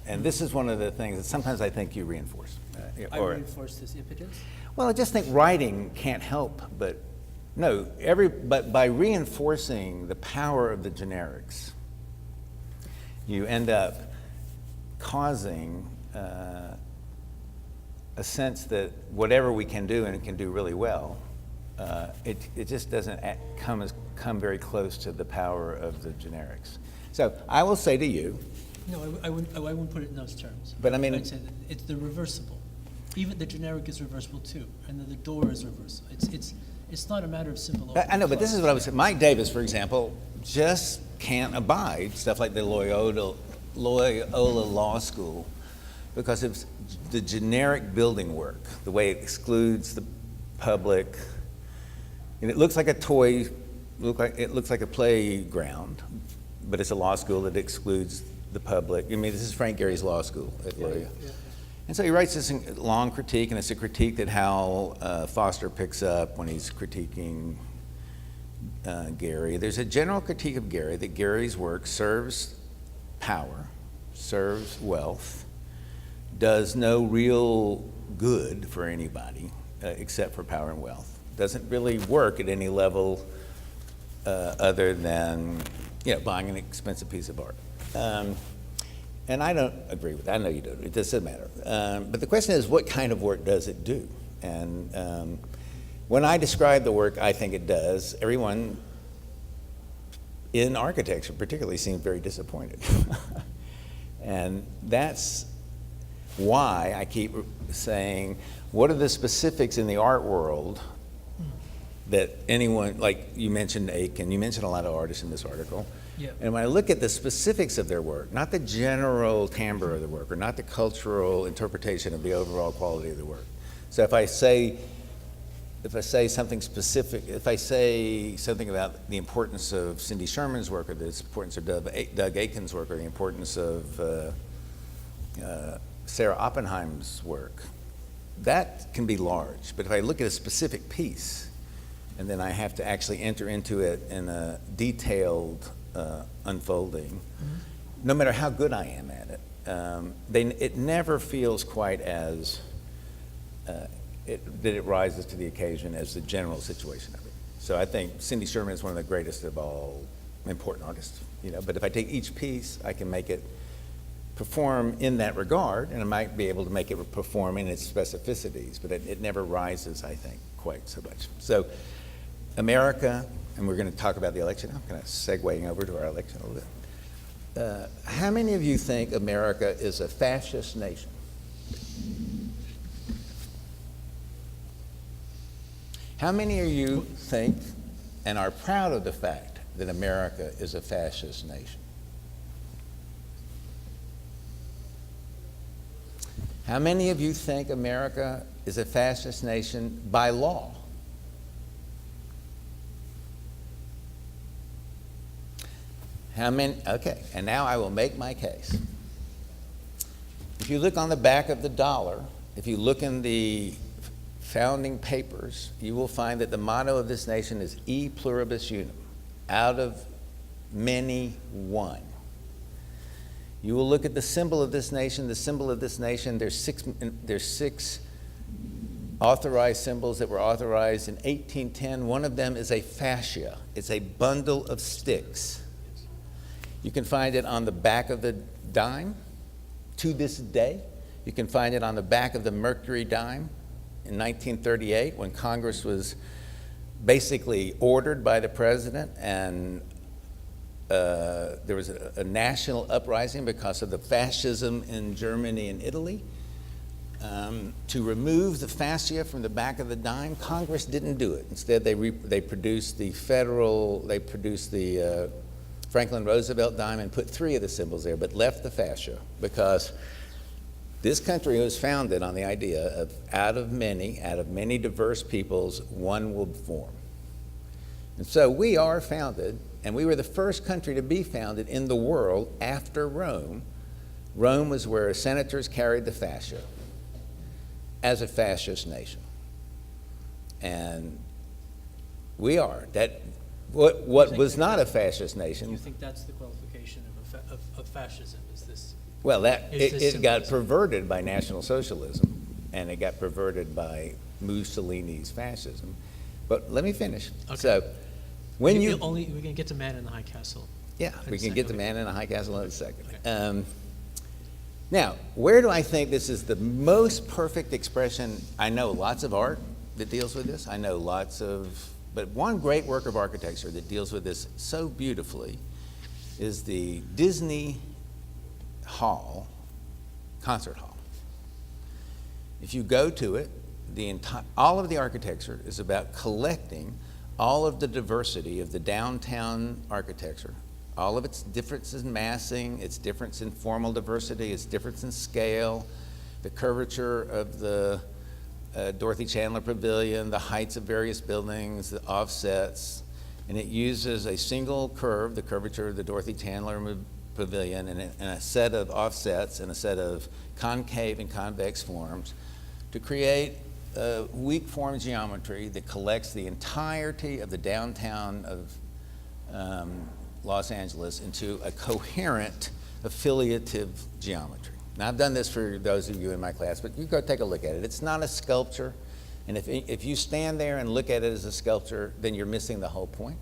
And this is one of the things that sometimes I think you reinforce. I reinforce this impetus. Well, I just think writing can't help but, but by reinforcing the power of the generics, you end up causing a sense that whatever we can do, and it can do really well, it just doesn't come very close to the power of the generics. So I will say to you. No, I wouldn't put it in those terms. But I mean, I'd say that it's the reversible. Even the generic is reversible too, and then the door is reversible. It's not a matter of simple. I know, but this is what I was saying. Mike Davis, for example, just can't abide stuff like the Loyola Law School because of the generic building work, the way it excludes the public. And it looks like a toy, it looks like a playground, but it's a law school that excludes the public. I mean, this is Frank Gehry's law school at Loyola. Yeah. And so he writes this long critique, and it's a critique that Hal Foster picks up when he's critiquing Gehry. There's a general critique of Gehry that Gehry's work serves power, serves wealth, does no real good for anybody except for power and wealth. Doesn't really work at any level other than buying an expensive piece of art. And I don't agree with that. I know you don't. It doesn't matter. But the question is, what kind of work does it do? And when I describe the work I think it does, everyone in architecture particularly seems very disappointed. And that's why I keep saying, what are the specifics in the art world that anyone, like you mentioned Aiken, you mentioned a lot of artists in this article. Yeah. And when I look at the specifics of their work, not the general timbre of the work, or not the cultural interpretation of the overall quality of the work. So if I say something specific, if I say something about the importance of Cindy Sherman's work, or the importance of Doug Aiken's work, or the importance of Sarah Oppenheim's work, that can be large. But if I look at a specific piece, and then I have to actually enter into it in a detailed unfolding, no matter how good I am at it, it never feels quite as that it rises to the occasion as the general situation of it. So I think Cindy Sherman is one of the greatest of all important artists, but if I take each piece, I can make it perform in that regard, and I might be able to make it perform in its specificities, but it never rises, I think, quite so much. So America, and we're going to talk about the election. I'm kind of segueing over to our election a little bit. How many of you think America is a fascist nation? How many of you think and are proud of the fact that America is a fascist nation? How many of you think America is a fascist nation by law? How many? Okay, and now I will make my case. If you look on the back of the dollar, if you look in the founding papers, you will find that the motto of this nation is E pluribus unum, out of many, one. You will look at the symbol of this nation. The symbol of this nation, there's six authorized symbols that were authorized in 1810. One of them is a fascia. It's a bundle of sticks. You can find it on the back of the dime to this day. You can find it on the back of the Mercury dime in 1938 when Congress was basically ordered by the president, and there was a national uprising because of the fascism in Germany and Italy. To remove the fascia from the back of the dime, Congress didn't do it. Instead, they produced the Franklin Roosevelt dime and put 3 of the symbols there, but left the fascia because this country was founded on the idea of out of many diverse peoples, one will form. And so we are founded, and we were the first country to be founded in the world after Rome. Rome was where senators carried the fascia as a fascist nation. And we are. What was not a fascist nation. You think that's the qualification of fascism? Is this Well, that, Is this it got symbolism? perverted by National Socialism, and it got perverted by Mussolini's fascism. But let me finish. Okay. So, when you, We're going to get to Man in the High Castle. yeah, in we a can get to second. Man in a High Castle in a second. Okay. Now, where do I think this is the most perfect expression? I know lots of art that deals with this. I know but one great work of architecture that deals with this so beautifully is the Disney Hall, concert hall. If you go to it, all of the architecture is about collecting all of the diversity of the downtown architecture, all of its differences in massing, its difference in formal diversity, its difference in scale, the curvature of the Dorothy Chandler Pavilion, the heights of various buildings, the offsets, and it uses a single curve, the curvature of the Dorothy Chandler Pavilion, and a set of offsets and a set of concave and convex forms to create a weak form geometry that collects the entirety of the downtown of Los Angeles into a coherent affiliative geometry. Now, I've done this for those of you in my class, but you go take a look at it. It's not a sculpture, and if you stand there and look at it as a sculpture, then you're missing the whole point.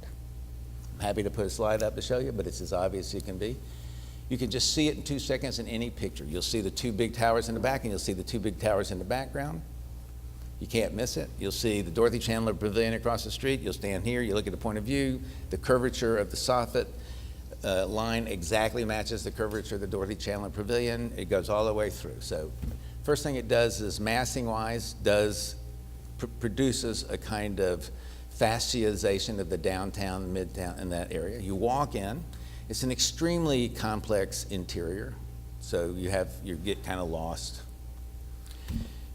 I'm happy to put a slide up to show you, but it's as obvious as it can be. You can just see it in 2 seconds in any picture. You'll see the 2 big towers in the back, and you'll see the 2 big towers in the background. You can't miss it. You'll see the Dorothy Chandler Pavilion across the street. You'll stand here, you look at the point of view, the curvature of the soffit line exactly matches the curvature of the Dorothy Chandler Pavilion. It goes all the way through. So first thing it does is, massing-wise, produces a kind of fasciization of the downtown, midtown, in that area. You walk in. It's an extremely complex interior, so you get kind of lost.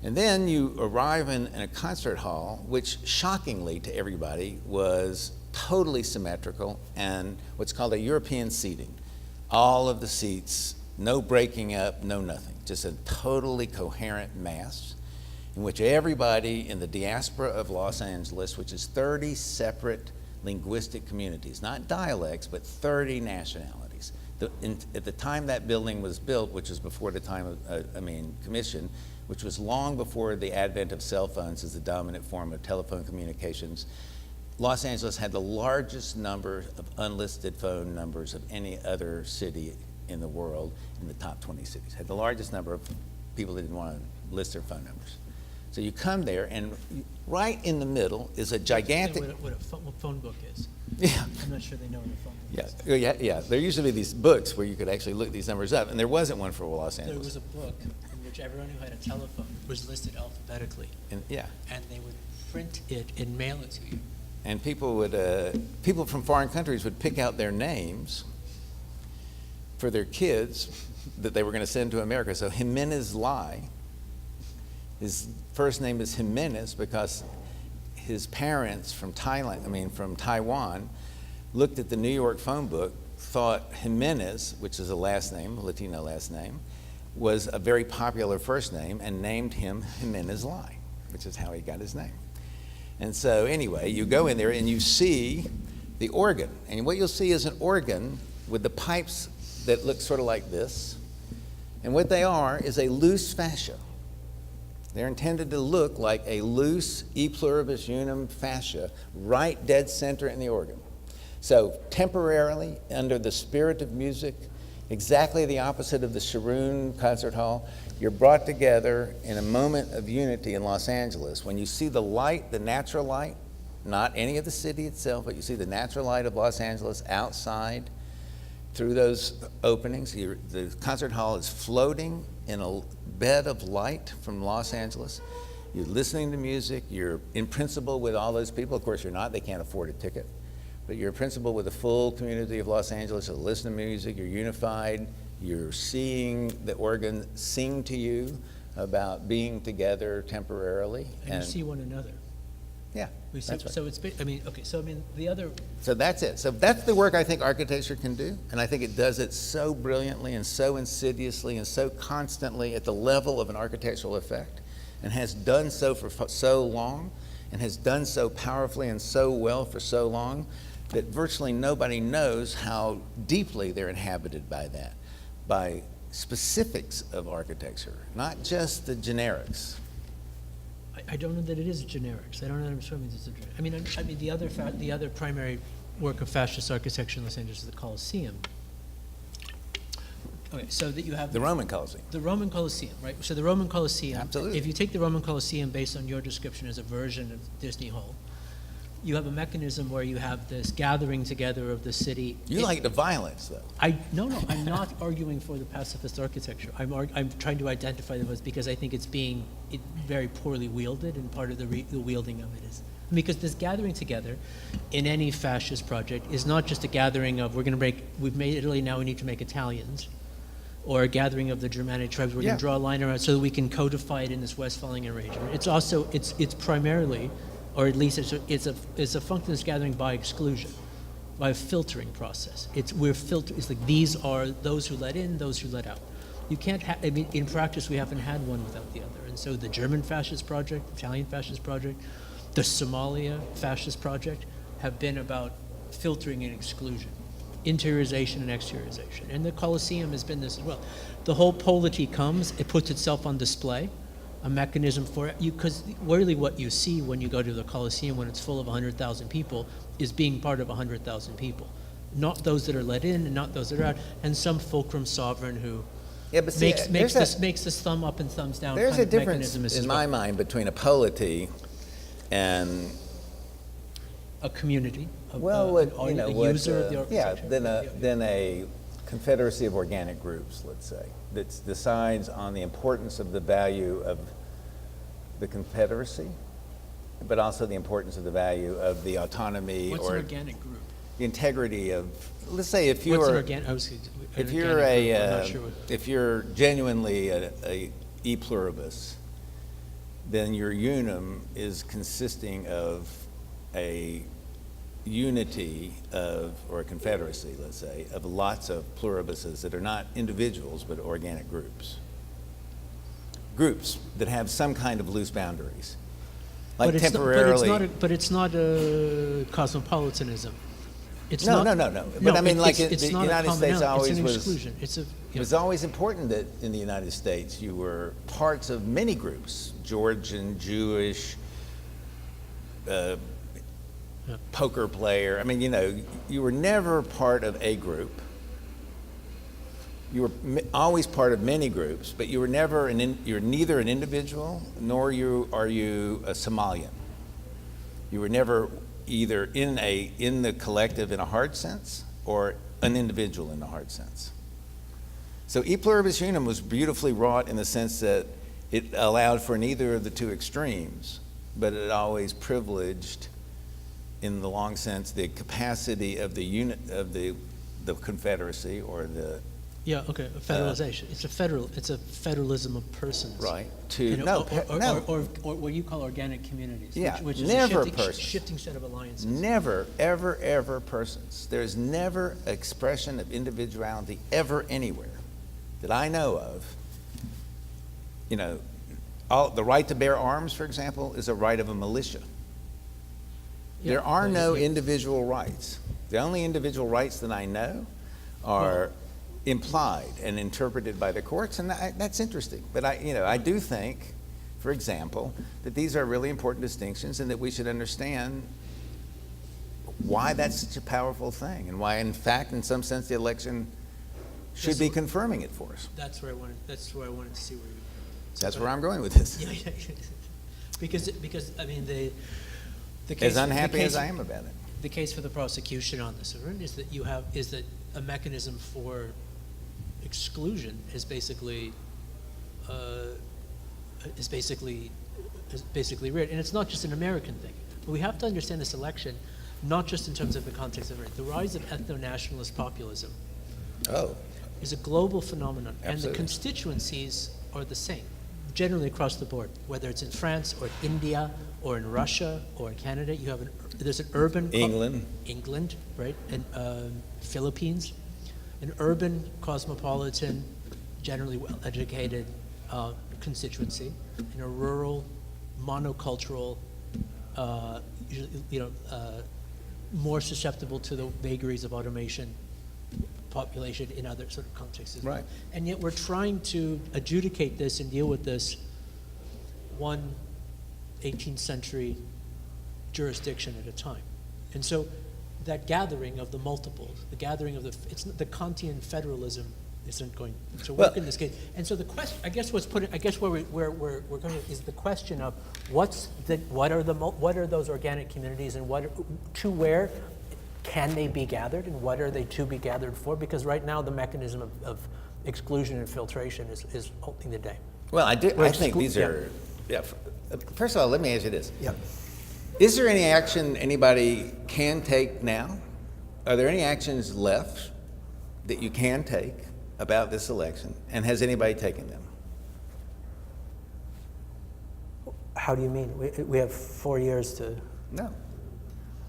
And then you arrive in a concert hall, which shockingly to everybody was totally symmetrical and what's called a European seating. All of the seats, no breaking up, no nothing, just a totally coherent mass in which everybody in the diaspora of Los Angeles, which is 30 separate linguistic communities, not dialects, but 30 nationalities. At the time that building was built, which was before the time of, commission, which was long before the advent of cell phones as the dominant form of telephone communications, Los Angeles had the largest number of unlisted phone numbers of any other city in the world in the top 20 cities. Had the largest number of people that didn't want to list their phone numbers. So you come there, and right in the middle is a gigantic... What a phone book is. Yeah. I'm not sure they know what a phone book is. Yeah. There used to be these books where you could actually look these numbers up, and there wasn't one for Los There Angeles. was a book in which everyone who had a telephone was listed alphabetically, And, yeah. and they would print it and mail it to you. And people from foreign countries would pick out their names for their kids that they were going to send to America. So Jimenez Lai, his first name is Jimenez because his parents from Taiwan, looked at the New York phone book, thought Jimenez, which is a last name, a Latino last name, was a very popular first name and named him Jimenez Lai, which is how he got his name. And so anyway, you go in there and you see the organ. And what you'll see is an organ with the pipes that look sort of like this. And what they are is a loose fascia. They're intended to look like a loose e pluribus unum fascia right dead center in the organ. So temporarily, under the spirit of music, exactly the opposite of the Sharoon Concert Hall, you're brought together in a moment of unity in Los Angeles. When you see the light, the natural light, not any of the city itself, but you see the natural light of Los Angeles outside through those openings. The concert hall is floating in a bed of light from Los Angeles. You're listening to music. You're in principle with all those people. Of course, you're not. They can't afford a ticket. But you're in principle with the full community of Los Angeles. You listen to music. You're unified. You're seeing the organ sing to you about being together temporarily. And you see one another. Yeah, We see, that's right. so it's, the other, So that's it. So that's the work I think architecture can do, and I think it does it so brilliantly and so insidiously and so constantly at the level of an architectural effect, and has done so for so long, and has done so powerfully and so well for so long, that virtually nobody knows how deeply they're inhabited by that, by specifics of architecture, not just the generics. I don't know that it is generics. I don't know that I'm sure it means it's a generic. I mean, the other primary work of fascist architecture in Los Angeles is the Colosseum. Okay, so that you have The Roman Colosseum. the Roman Colosseum, right? So the Roman Colosseum, Absolutely. if you take the Roman Colosseum based on your description as a version of Disney Hall, you have a mechanism where you have this gathering together of the city. You like the violence, though. No, I'm not arguing for the pacifist architecture. I'm trying to identify them as, because I think it's being very poorly wielded, and part of the wielding of it is, because this gathering together in any fascist project is not just a gathering of, we've made Italy, now we need to make Italians, or a gathering of the Germanic tribes, we're going Yeah. to draw a line around so that we can codify it in this Westphalian arrangement. It's also, it's primarily, or at least it's a functionist gathering by exclusion, by a filtering process. It's like these are those who let in, those who let out. You can't in practice we haven't had one without the other. And so the German fascist project, Italian fascist project, the Somalia fascist project have been about filtering and exclusion, interiorization and exteriorization. And the Colosseum has been this as well. The whole polity comes, it puts itself on display, a mechanism for it. Because really what you see when you go to the Colosseum when it's full of 100,000 people is being part of 100,000 people. Not those that are let in and not those that are out, and some fulcrum sovereign who Yeah, but see, makes this thumb up and thumbs down there's kind a of difference mechanism as in well. my mind between a polity and A community, a what, user of the architecture. than a confederacy of organic groups, let's say, that decides on the importance of the value of the confederacy, but also the importance of the value of the autonomy What's or an organic group? the integrity of, let's say, if What's an you're organic? if you're if you're genuinely a e pluribus, then your unum is consisting of a unity of, or a confederacy, let's say, of lots of pluribuses that are not individuals but organic groups. Groups that have some kind of loose boundaries. Like but temporarily. But it's not a cosmopolitanism. It's No. not, But I mean, like it's the not a United States commonality, always it's an was. exclusion. It was always important that in the United States you were parts of many groups, Georgian, Jewish, poker player. I mean, you were never part of a group. You were always part of many groups, but you were never you're neither an individual nor are you a Somalian. You were never either in the collective in a hard sense or an individual in a hard sense. So e pluribus unum was beautifully wrought in the sense that it allowed for neither of the two extremes, but it always privileged, in the long sense, the capacity of the unit of the confederacy or the federalization. It's a federalism of persons. right Or what you call organic communities. Yeah, which is never a persons. shifting set of alliances. Never, ever persons. There's never expression of individuality ever anywhere that I know of. The right to bear arms, for example, is a right of a militia. Yeah, There are no yeah. individual rights. The only individual rights that I know are implied and interpreted by the courts, and that's interesting. But I do think, for example, that these are really important distinctions, and that we should understand why that's such a powerful thing, and why, in fact, in some sense, the election should be confirming it for us. That's where I wanted to see where you. That's where I'm going with this. Yeah. Because I mean the case. As unhappy the case, as I am about it. The case for the prosecution on this is that a mechanism for exclusion is basically written, and it's not just an American thing. But we have to understand this election not just in terms of the context of it. The rise of ethno-nationalist populism is a global phenomenon, Absolutely. and the constituencies are the same, generally across the board. Whether it's in France or India or in Russia or in Canada, there's an urban England, right, and Philippines, an urban, cosmopolitan, generally well-educated constituency, and a rural, monocultural, more susceptible to the vagaries of automation population in other sort of contexts as well. Right. And yet we're trying to adjudicate this and deal with this one 18th century jurisdiction at a time. And so that gathering of the multiples, the gathering of the Kantian federalism isn't going to work in this case. And so the question, I guess where we're going is the question of what are those organic communities, and where can they be gathered, and what are they to be gathered for? Because right now the mechanism of exclusion and filtration is holding the day. Well, I think these are, first of all, let me ask you this. Yep. Is there any action anybody can take now? Are there any actions left that you can take about this election, and has anybody taken them? How do you mean? We have 4 years to... No.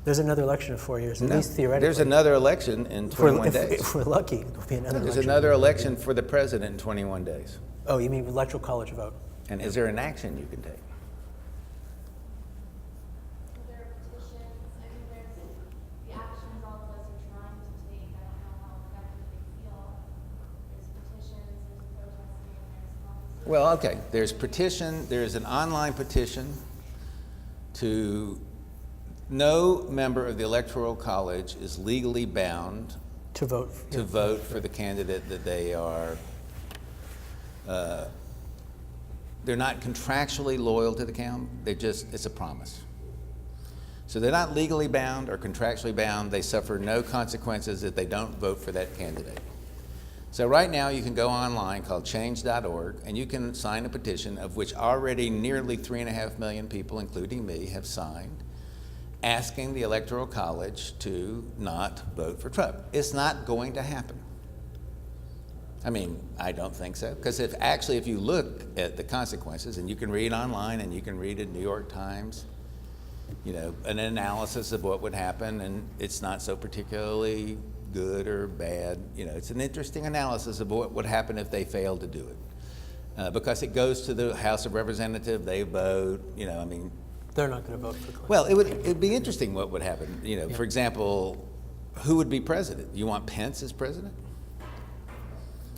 There's another election in 4 years, at No. least theoretically. There's another election in 21 days. If we're lucky, there'll be another There's election. another election for the president in 21 days. Oh, you mean electoral college vote? And is there an action you can take? There are petitions, I mean, there's the actions all of us are trying to take. I don't know how effective they feel. There's petitions, there's protesting, there's conversations. Well, okay, there's an online petition to no member of the Electoral College is legally bound To vote. to vote for the candidate that they are, they're not contractually loyal to the candidate, it's a promise. So they're not legally bound or contractually bound, they suffer no consequences if they don't vote for that candidate. So right now you can go online called change.org and you can sign a petition of which already nearly 3.5 million people, including me, have signed, asking the Electoral College to not vote for Trump. It's not going to happen. I mean, I don't think so. Because if you look at the consequences, and you can read online and you can read in New York Times, an analysis of what would happen, and it's not so particularly good or bad. It's an interesting analysis of what would happen if they failed to do it. Because it goes to the House of Representatives, they vote, They're not going to vote for Clinton. well, it'd be interesting what would happen. For example, who would be president? You want Pence as president?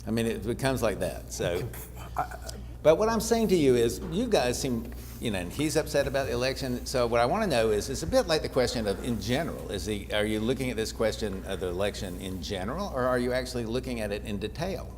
I mean, it becomes like that. So, but what I'm saying to you is, you guys seem, and he's upset about the election. So what I want to know is, it's a bit like the question of in general. Are you looking at this question of the election in general, or are you actually looking at it in detail?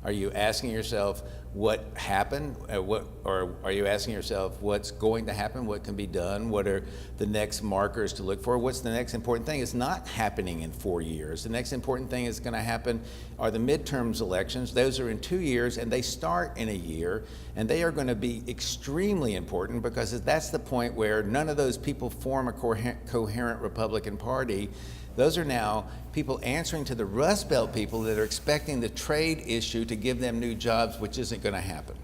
Are you asking yourself what happened, or are you asking yourself what's going to happen, what can be done, what are the next markers to look for, what's the next important thing? It's not happening in 4 years. The next important thing is going to happen are the midterms elections. Those are in 2 years, and they start in a year, and they are going to be extremely important because that's the point where none of those people form a coherent Republican Party. Those are now people answering to the Rust Belt people that are expecting the trade issue to give them new jobs, which isn't going to happen.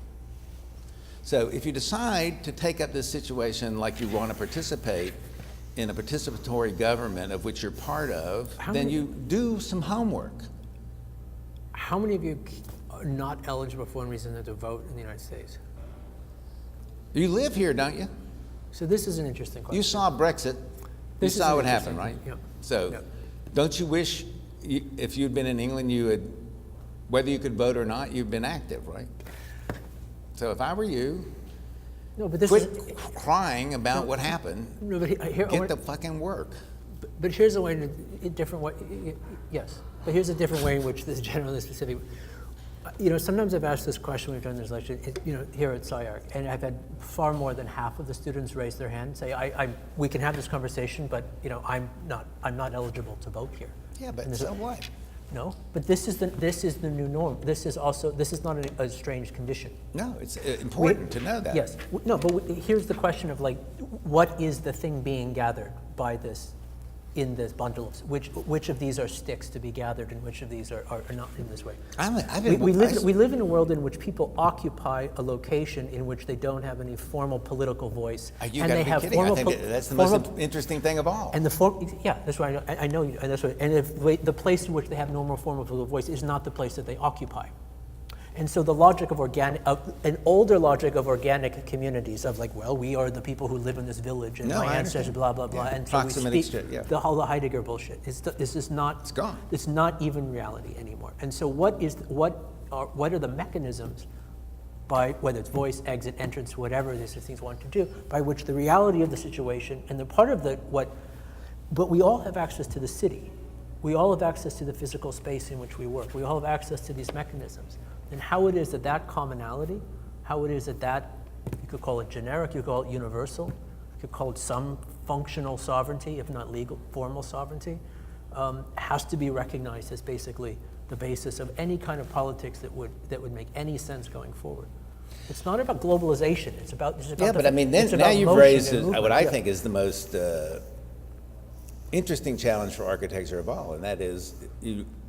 So if you decide to take up this situation like you want to participate in a participatory government of which you're part of, then you do some homework. How many of you are not eligible for one reason than to vote in the United States? You live here, don't you? So this is an interesting question. You saw Brexit. You This is saw an what happened, interesting right? thing, yep. So Yep. don't you wish, if you'd been in England, whether you could vote or not, you've been active, right? So if I were you, No, but this quit is... crying about what happened. No, but here, Get the fucking work. But here's a way, a different way, yes. But here's a different way in which this generally specific, sometimes I've asked this question, we've done this lecture, here at SCI-Arc, and I've had far more than half of the students raise their hand and say, we can have this conversation, but I'm not eligible to vote here. Yeah, but And so what? No, but this is the new norm. This is not a strange condition. No, it's important to know that. Yes, no, but here's the question of what is the thing being gathered by this, in this bundle of, which of these are sticks to be gathered and which of these are not in this way? We live in a world in which people occupy a location in which they don't have any formal political voice. You and gotta they be have kidding. I formal think that's the most interesting thing of all. and that's why I know you, and that's why, and if the place in which they have no more formal political voice is not the place that they occupy. And so the logic of an older logic of organic communities of like, well, we are the people who live in this village and No, my I ancestors, understand. blah, blah, blah. Yeah, And so we proximity speak, exchange, yeah. the whole Heidegger bullshit. This is not, It's gone. it's not even reality anymore. And so what are the mechanisms by, whether it's voice, exit, entrance, whatever these things want to do, by which the reality of the situation and the part of but we all have access to the city. We all have access to the physical space in which we work. We all have access to these mechanisms. And how it is that commonality, how it is that you could call it generic, you could call it universal, you could call it some functional sovereignty, if not legal, formal sovereignty, has to be recognized as basically the basis of any kind of politics that would make any sense going forward. It's not about globalization. It's about Yeah, but I mean, then, now you've raised what I think is the most interesting challenge for architecture of all, and that is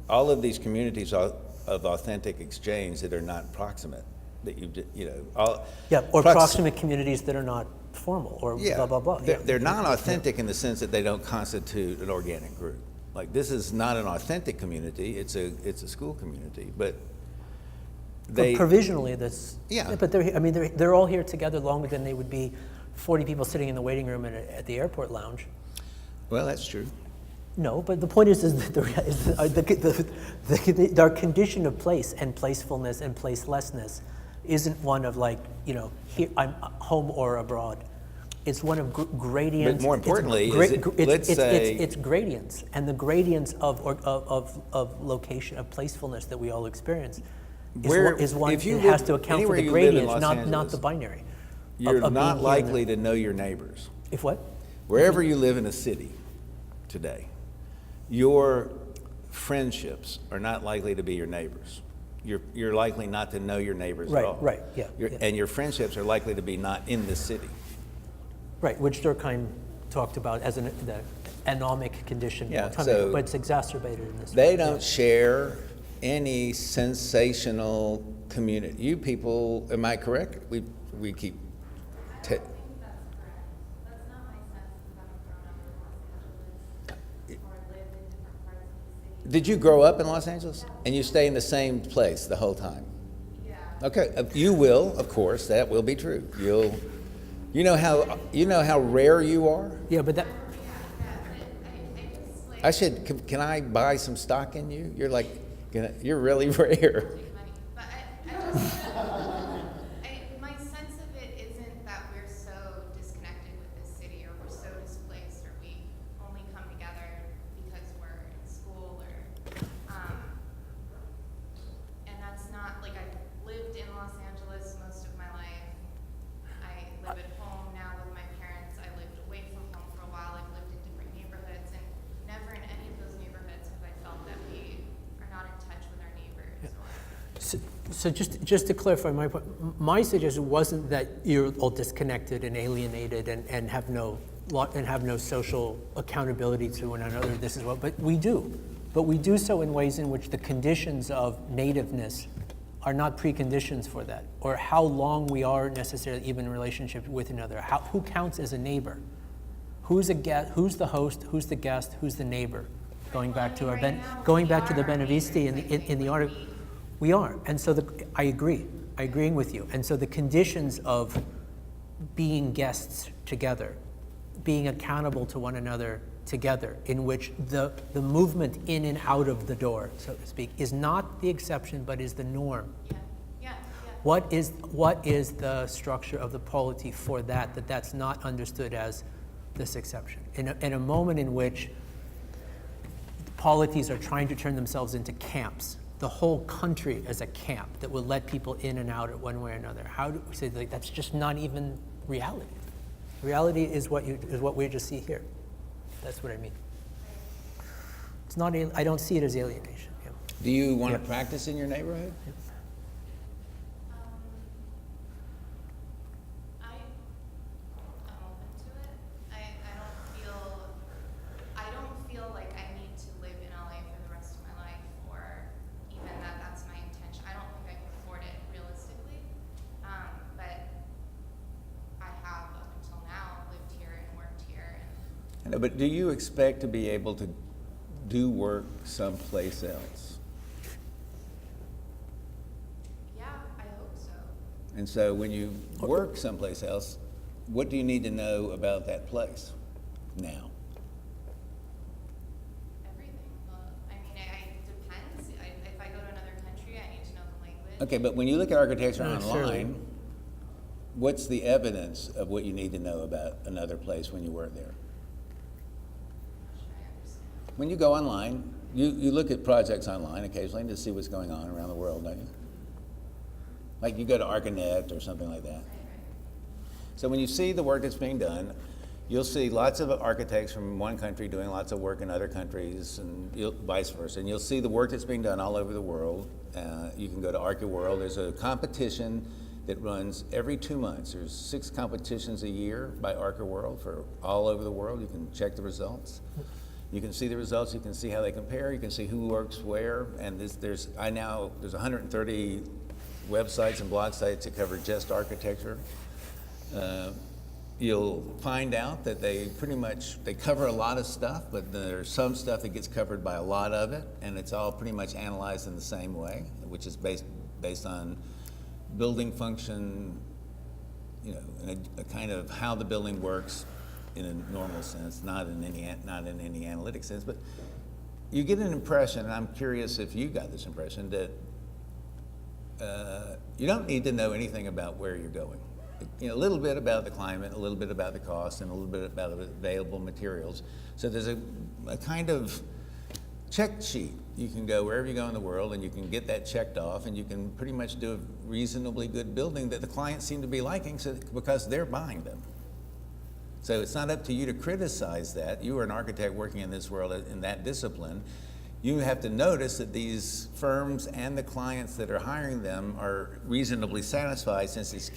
all of these communities of authentic exchange that are not proximate, that or proximate communities that are not formal or blah, blah, blah. They're non-authentic in the sense that they don't constitute an organic group. Like, this is not an authentic community, it's a school community, but provisionally, that's, Yeah. but they're all here together longer than they would be 40 people sitting in the waiting room at the airport lounge. well, that's true. No, but the point is that our condition of place and placefulness and placelessness isn't one of like, here I'm home or abroad. It's one of gradients. But more importantly, it's gradients, and the gradients of location, of placefulness that we all experience is one. if you It has live- to account for anywhere the you live in gradients, Los not Angeles, the binary. You're of not being here likely to know your neighbors. If what? Wherever you live in a city today, your friendships are not likely to be your neighbors. You're likely not to know your neighbors at all. Right, yeah. And your friendships are likely to be not in the city. Right, which Durkheim talked about as the anomic condition, Yeah, but so it's exacerbated in this. They don't share any sensational community. You people, am I correct? We keep. I don't think that's correct. That's not my sense of having grown up in Los Angeles or lived in different parts of the city. Did you grow up in Los Angeles? And you stay in the same place the whole time? Yeah. Okay, you will, of course, that will be true. You know how rare you are? Yeah, but that, I should, can I buy some stock in you? You're like, you're really rare. But my sense of it isn't that we're so disconnected with this city, or we're so displaced, or we only come together because we're in school, and that's not, like, I've lived in Los Angeles most of my life. I live at home now with my parents. I lived away from home for a while. I've lived in different neighborhoods, and never in any of those neighborhoods have I felt that we are not in touch with our neighbors. so just to clarify my point, my suggestion wasn't that you're all disconnected and alienated and have no social accountability to one another. This is what, but we do so in ways in which the conditions of nativeness are not preconditions for that, or how long we are necessarily even in relationship with another. Who counts as a neighbor? Who's a guest? Who's the host? Who's the guest? Who's the neighbor? Going back to the Benevisti in the article, we are, and so I agree. Agreeing with you, and so the conditions of being guests together, being accountable to one another together, in which the movement in and out of the door, so to speak, is not the exception but is the norm. Yeah. What is the structure of the polity for that's not understood as this exception? In a moment in which polities are trying to turn themselves into camps, the whole country as a camp that will let people in and out one way or another. How do we say that's just not even reality? Reality is what we just see here. That's what I mean. It's not. I don't see it as alienation. Yeah. Do you want to practice in your neighborhood? I'm open to it. I don't feel like I need to live in LA for the rest of my life, or even that's my intention. I don't think I can afford it realistically. But I have up until now lived here and worked here. I know, but do you expect to be able to do work someplace else? Yeah, And so when you work someplace else, what do you need to know about that place now? Everything. Well, I mean, it depends. If I go to another country, I need to know the language. Okay, but when you look at architecture No, surely. online, what's the evidence of what you need to know about another place when you work there? Should I understand? When you go online, you look at projects online occasionally to see what's going on around the world, don't you? Like you go to Arcanet or something like that. So when you see the work that's being done, you'll see lots of architects from one country doing lots of work in other countries and vice versa. And you'll see the work that's being done all over the world. You can go to ArchiWorld. There's a competition that runs every 2 months. There's 6 competitions a year by ArchiWorld for all over the world. You can check the results. You can see the results. You can see how they compare. You can see who works where. And there's 130 websites and blog sites that cover just architecture. You'll find out that they cover a lot of stuff, but there's some stuff that gets covered by a lot of it, and it's all pretty much analyzed in the same way, which is based on building function, in a kind of how the building works in a normal sense, not in any analytic sense. But you get an impression, and I'm curious if you got this impression, that you don't need to know anything about where you're going. A little bit about the climate, a little bit about the cost, and a little bit about available materials. So there's a kind of check sheet. You can go wherever you go in the world and you can get that checked off, and you can pretty much do a reasonably good building that the clients seem to be liking because they're buying them. So it's not up to you to criticize that. You are an architect working in this world in that discipline. You have to notice that these firms and the clients that are hiring them are reasonably satisfied since it's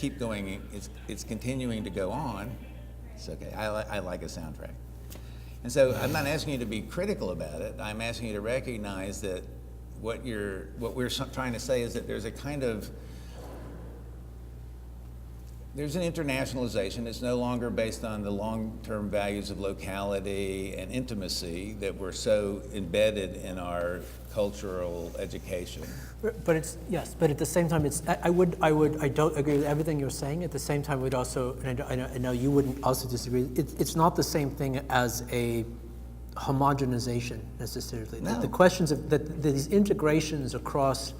continuing to go on. It's okay, I like a soundtrack. And so I'm not asking you to be critical about it. I'm asking you to recognize that what we're trying to say is that there's an internationalization. It's no longer based on the long-term values of locality and intimacy that were so embedded in our cultural education. But at the same time, I don't agree with everything you're saying. At the same time, we'd also, and I know you wouldn't also disagree, it's not the same thing as a homogenization necessarily. No. The questions of these integrations across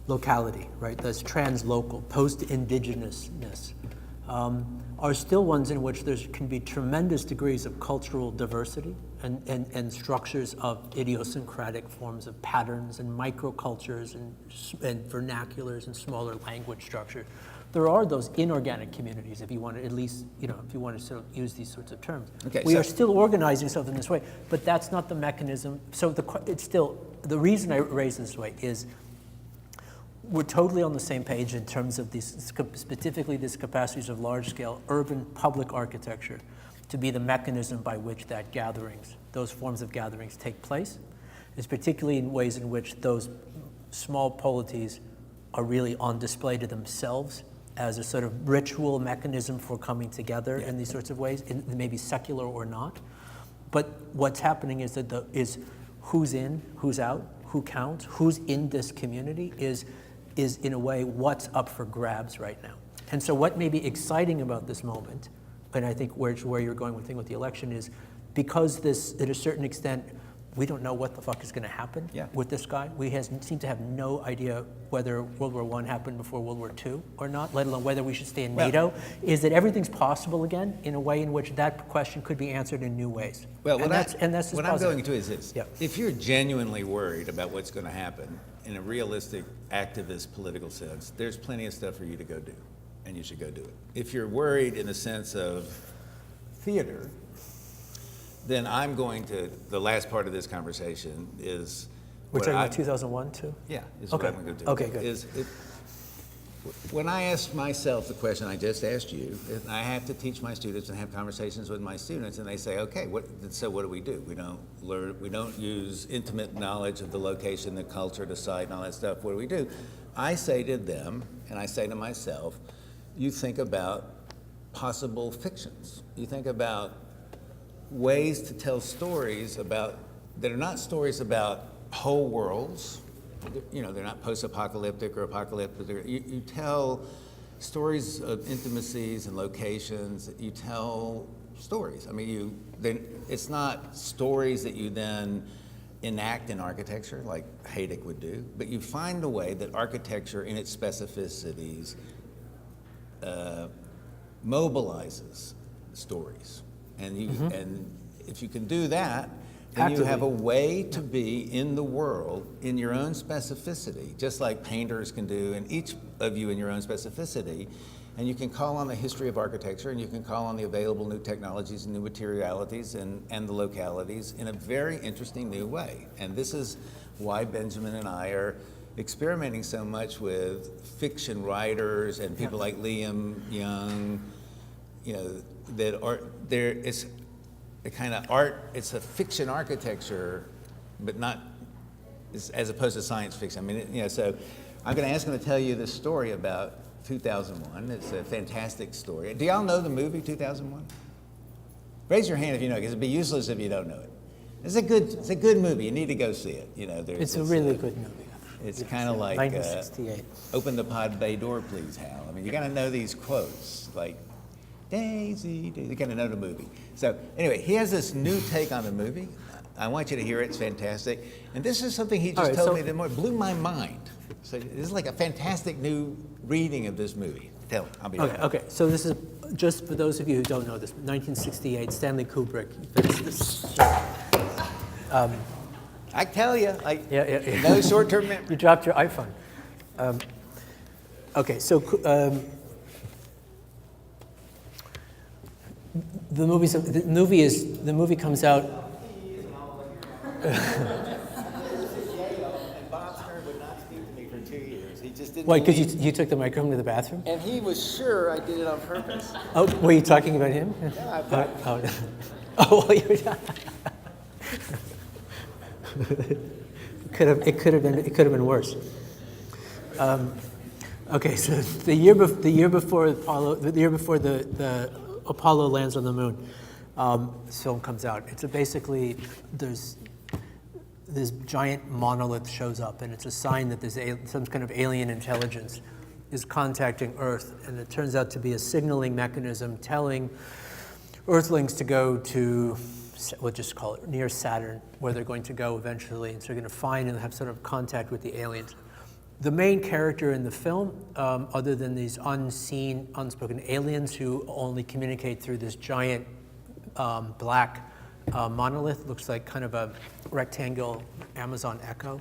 locality, right? That's translocal, post-indigenousness, are still ones in which there can be tremendous degrees of cultural diversity and structures of idiosyncratic forms of patterns and microcultures and vernaculars and smaller language structures. There are those inorganic communities, if you want to at least, if you want to sort of use these sorts of terms. Okay, we are still organizing something this way, but that's not the mechanism. So the reason I raise this way is we're totally on the same page in terms of specifically these capacities of large-scale urban public architecture to be the mechanism by which those forms of gatherings take place. It's particularly in ways in which those small polities are really on display to themselves as a sort of ritual mechanism for coming together in these sorts of ways, maybe secular or not. But what's happening is is who's in, who's out, who counts, who's in this community is in a way what's up for grabs right now. And so what may be exciting about this moment, and I think where you're going with the election is, because this, at a certain extent, we don't know what the fuck is going to happen with this guy. We seem to have no idea whether World War I happened before World War II or not, let alone whether we should stay in NATO. Is that everything's possible again in a way in which that question could be answered in new ways? Well, what I'm going to is this. Yeah. If you're genuinely worried about what's going to happen in a realistic, activist, political sense, there's plenty of stuff for you to go do, and you should go do it. If you're worried in the sense of theater, then I'm going to, the last part of this conversation is... We're talking about 2001 too? Yeah, is Okay. what I'm going to do. Okay, good. When I ask myself the question I just asked you, I have to teach my students and have conversations with my students, and they say, okay, so what do? We don't use intimate knowledge of the location, the culture, the site, and all that stuff. What do we do? I say to them, and I say to myself, you think about possible fictions. You think about ways to tell stories that are not stories about whole worlds. They're not post-apocalyptic or apocalyptic. You tell stories of intimacies and locations. You tell stories. I mean, it's not stories that you then enact in architecture like Hayek would do, but you find a way that architecture in its specificities mobilizes stories. And and if you can do that, then you have a way to be in the world in your own specificity, just like painters can do, and each of you in your own specificity. And you can call on the history of architecture, and you can call on the available new technologies and new materialities and the localities in a very interesting new way. And this is why Benjamin and I are experimenting so much with fiction writers and people like Liam Young, you know, that are there. It's a kind of art. It's a fiction architecture, but not as opposed to science fiction. I mean, you know. So I'm going to ask him to tell you this story about 2001. It's a fantastic story. Do y'all know the movie 2001? Raise your hand if you know, because it'd be useless if you don't know it. It's a good movie. You need to go see it. You know, it's a really good movie. It's kind of like 1968. Open the pod bay door, please, Hal. I mean, you got to know these quotes like Daisy, Daisy. You got to know the movie. So anyway, he has this new take on the movie. I want you to hear it. It's fantastic. And this is something he just told me that blew my mind. So this is like a fantastic new reading of this movie. Tell him. I'll be right back. Okay. So this is just for those of you who don't know this. 1968, Stanley Kubrick. I tell you, like, no short-term memory. You dropped your iPhone. Okay, so the movie comes out. Why? Because you took the microphone to the bathroom? And he was sure I did it on purpose. Oh, were you talking about him? Yeah, I thought. Well, you were. It could have been worse. Okay, so the year before the Apollo lands on the moon, this film comes out. It's basically there's this giant monolith shows up, and it's a sign that there's some kind of alien intelligence is contacting Earth, and it turns out to be a signaling mechanism telling Earthlings to go to, we'll just call it near Saturn, where they're going to go eventually, and so they're going to find and have sort of contact with the aliens. The main character in the film, other than these unseen, unspoken aliens who only communicate through this giant black monolith, looks like kind of a rectangle Amazon Echo,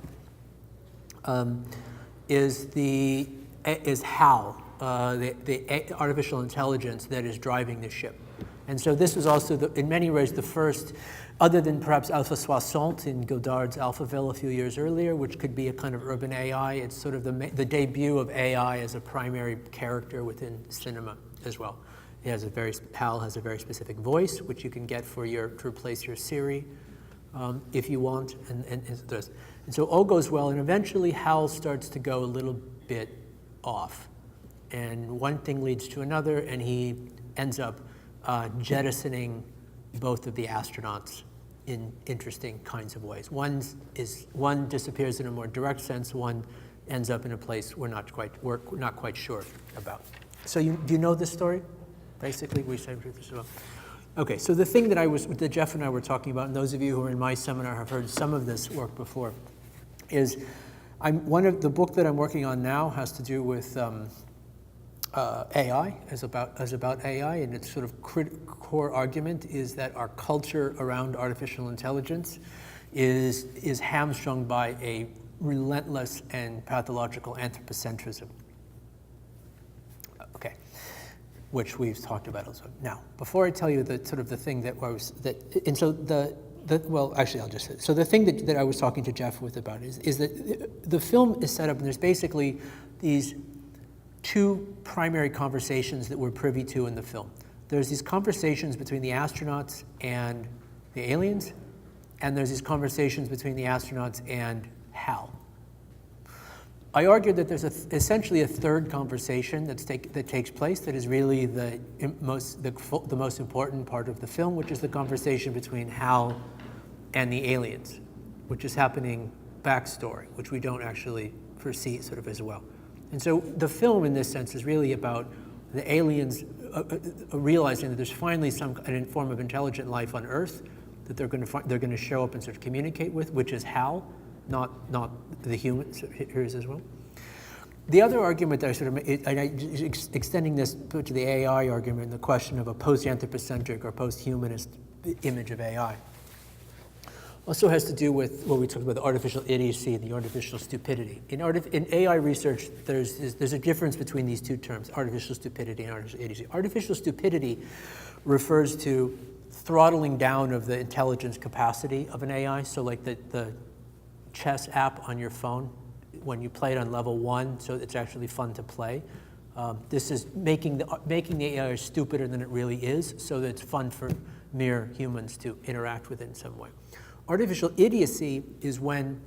is HAL, the artificial intelligence that is driving the ship. And so this was also, in many ways, the first, other than perhaps Alpha Soixante in Godard's Alphaville a few years earlier, which could be a kind of urban AI. It's sort of the debut of AI as a primary character within cinema as well. HAL has a very specific voice, which you can get to replace your Siri if you want, and it does. And so all goes well, and eventually HAL starts to go a little bit off. And one thing leads to another, and he ends up jettisoning both of the astronauts in interesting kinds of ways. One disappears in a more direct sense. One ends up in a place we're not quite sure about. So do you know this story? Basically, we said this as well. Okay, so the thing that Jeff and I were talking about, and those of you who are in my seminar have heard some of this work before, is the book that I'm working on now has to do with AI, is about AI, and its sort of core argument is that our culture around artificial intelligence is hamstrung by a relentless and pathological anthropocentrism. Okay, which we've talked about also. Now, before I tell you the sort of the thing well, actually, I'll just say. So the thing that I was talking to Jeff about is that the film is set up, and there's basically these two primary conversations that we're privy to in the film. There's these conversations between the astronauts and the aliens, and there's these conversations between the astronauts and HAL. I argued that there's essentially a third conversation that takes place that is really the most important part of the film, which is the conversation between HAL and the aliens, which is happening backstory, which we don't actually foresee sort of as well. And so the film, in this sense, is really about the aliens realizing that there's finally some form of intelligent life on Earth that they're going to show up and sort of communicate with, which is Hal, not the humans. So here's as well. The other argument that I sort of made, and extending this to the AI argument, the question of a post-anthropocentric or post-humanist image of AI, also has to do with what we talked about, the artificial idiocy and the artificial stupidity. In AI research, there's a difference between these two terms, artificial stupidity and artificial idiocy. Artificial stupidity refers to throttling down of the intelligence capacity of an AI. So like the chess app on your phone, when you play it on level 1, so it's actually fun to play. This is making the AI stupider than it really is, so that it's fun for mere humans to interact with it in some way. Artificial idiocy is when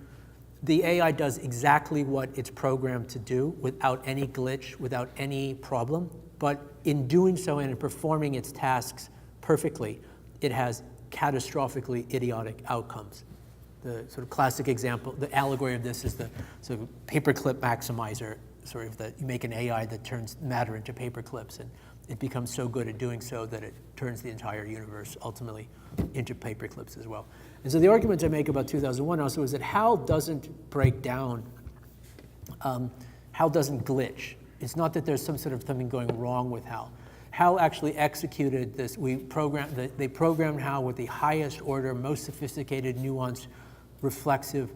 the AI does exactly what it's programmed to do without any glitch, without any problem, but in doing so and in performing its tasks perfectly, it has catastrophically idiotic outcomes. The sort of classic example, the allegory of this is the sort of paperclip maximizer, sort of that you make an AI that turns matter into paperclips, and it becomes so good at doing so that it turns the entire universe ultimately into paperclips as well. And so the argument I make about 2001 also is that HAL doesn't break down, HAL doesn't glitch. It's not that there's some sort of something going wrong with HAL. HAL actually executed this. They programmed HAL with the highest order, most sophisticated, nuanced, reflexive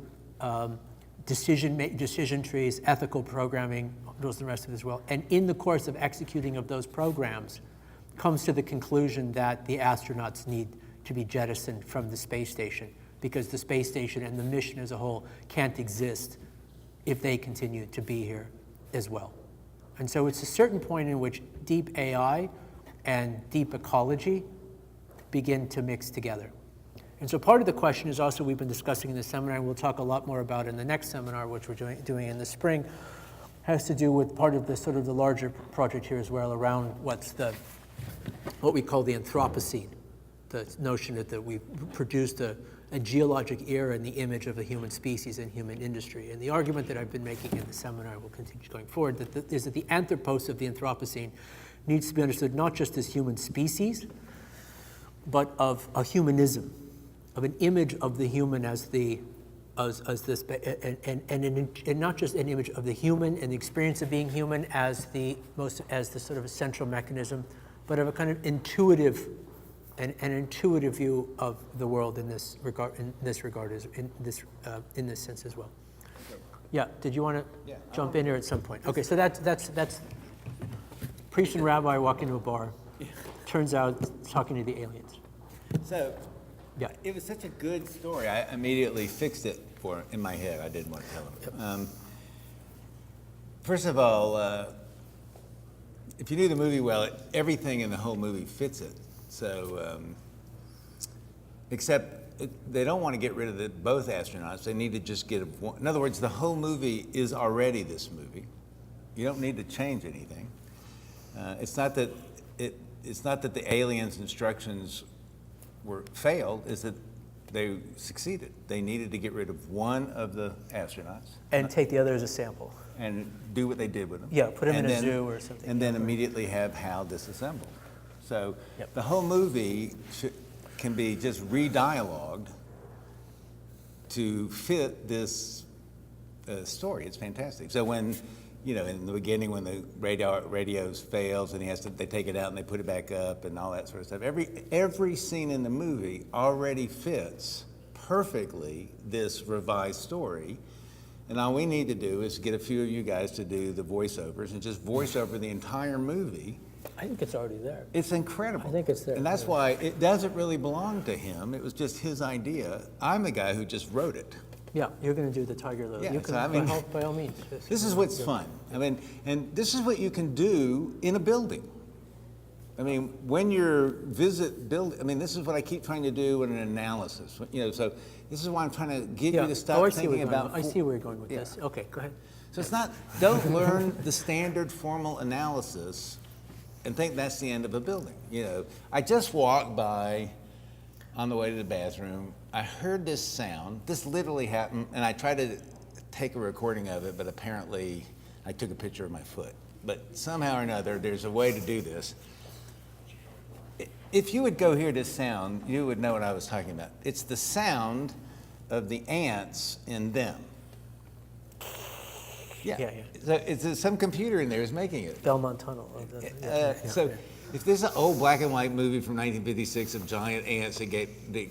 decision trees, ethical programming, those and the rest of it as well. And in the course of executing of those programs, comes to the conclusion that the astronauts need to be jettisoned from the space station because the space station and the mission as a whole can't exist if they continue to be here as well. And so it's a certain point in which deep AI and deep ecology begin to mix together. And so part of the question is also we've been discussing in the seminar, and we'll talk a lot more about in the next seminar, which we're doing in the spring, has to do with part of the sort of the larger project here as well around what we call the Anthropocene, the notion that we've produced a geologic era in the image of a human species and human industry. And the argument that I've been making in the seminar, will continue going forward, is that the anthropos of the Anthropocene needs to be understood not just as human species, but of a humanism, of an image of the human as this, and not just an image of the human and the experience of being human as the sort of a central mechanism, but of a kind of intuitive, an intuitive view of the world in this regard, in this sense as well. Yeah. Did you want to jump in here at some point? Okay. So that's priest and rabbi walk into a bar. Turns out talking to the aliens. So, it was such a good story. I immediately fixed it in my head. I didn't want to tell him. First of all, if you do the movie well, everything in the whole movie fits it. So, except they don't want to get rid of both astronauts. They need to just get one. In other words, the whole movie is already this movie. You don't need to change anything. It's not that the aliens' instructions failed. It's that they succeeded. They needed to get rid of one of the astronauts and take the other as a sample and do what they did with them. Yeah, put them in a zoo or something. And then immediately have HAL disassembled. So the whole movie can be just re-dialogued to fit this story. It's fantastic. So when, in the beginning when the radios fails and they take it out and they put it back up and all that sort of stuff, every scene in the movie already fits perfectly this revised story. And all we need to do is get a few of you guys to do the voiceovers and just voice over the entire movie. I think it's already there. It's incredible. I think it's there. And that's why it doesn't really belong to him. It was just his idea. I'm the guy who just wrote it. Yeah, you're going to do the tiger load. Yeah, you can, by all means. This is what's fun. And this is what you can do in a building. When you visit building, this is what I keep trying to do in an analysis. So this is why I'm trying to get you to stop thinking about. I see where you're going with this. Okay, go ahead. So it's not, don't learn the standard formal analysis and think that's the end of a building. I just walked by on the way to the bathroom. I heard this sound. This literally happened, and I tried to take a recording of it, but apparently I took a picture of my foot. But somehow or another, there's a way to do this. If you would go hear this sound, you would know what I was talking about. It's the sound of the ants in them. Yeah. So it's some computer in there is making it. Belmont Tunnel. So if there's an old black and white movie from 1956 of giant ants that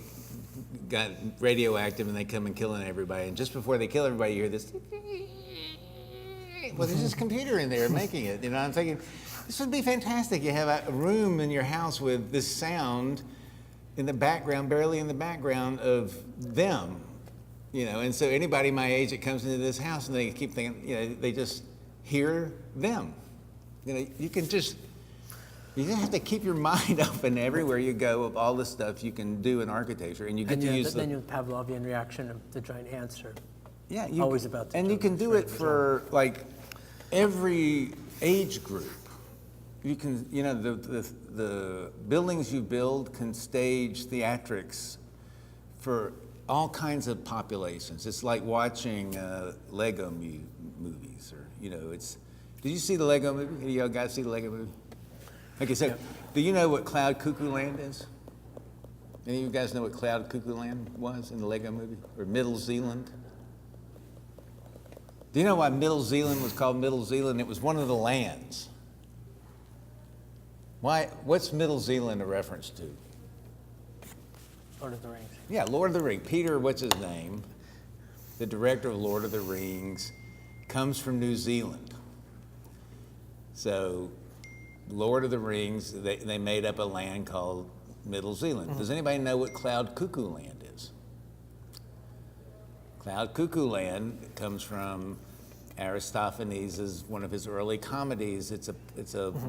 got radioactive and they come and killing everybody, and just before they kill everybody, you hear this. Well, there's this computer in there making it. You know, I'm thinking, this would be fantastic. You have a room in your house with this sound in the background, barely in the background of them. You know, and so anybody my age that comes into this house and they keep thinking, you know, they just hear them. You know, you just have to keep your mind open everywhere you go of all the stuff you can do in architecture, and you get to use then you Pavlovian reaction of the giant ants are always about to and you can do it for like every age group. You can, you know, the buildings you build can stage theatrics for all kinds of populations. It's like watching Lego movies, or, you know, it's, did you see the Lego movie? Any of y'all guys see the Lego movie? Okay, so do you know what Cloud Cuckoo Land is? Any of you guys know what Cloud Cuckoo Land was in the Lego movie? Or Middle Zealand? Do you know why Middle Zealand was called Middle Zealand? It was one of the lands. Why? What's Middle Zealand a reference to? Lord of the Rings. Yeah, Lord of the Rings. Peter, what's his name? The director of Lord of the Rings comes from New Zealand. So, Lord of the Rings, they made up a land called Middle Zealand. Mm-hmm. Does anybody know what Cloud Cuckoo Land is? Cloud Cuckoo Land comes from Aristophanes' one of his early comedies. It's a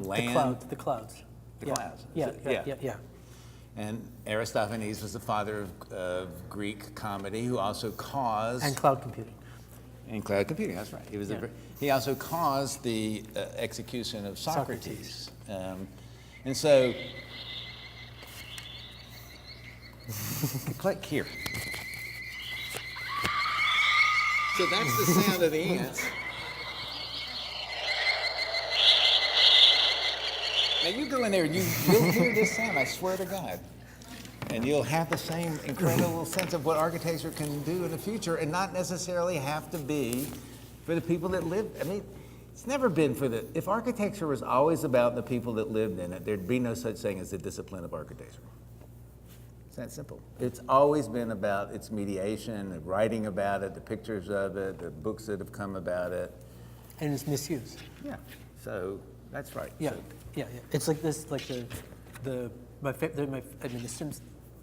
land. The clouds. The clouds. Yeah. And Aristophanes was the father of Greek comedy, who also caused and cloud computing. And cloud computing, that's right. He also caused the execution of Socrates. And so, click here. So that's the sound of the ants. Now you go in there and you'll hear this sound, I swear to God. And you'll have the same incredible sense of what architecture can do in the future, and not necessarily have to be for the people that live. I mean, it's never been if architecture was always about the people that lived in it, there'd be no such thing as the discipline of architecture. It's that simple. It's always been about its mediation, the writing about it, the pictures of it, the books that have come about it. And its misuse. Yeah, so that's right. Yeah, So, yeah. It's like this, like The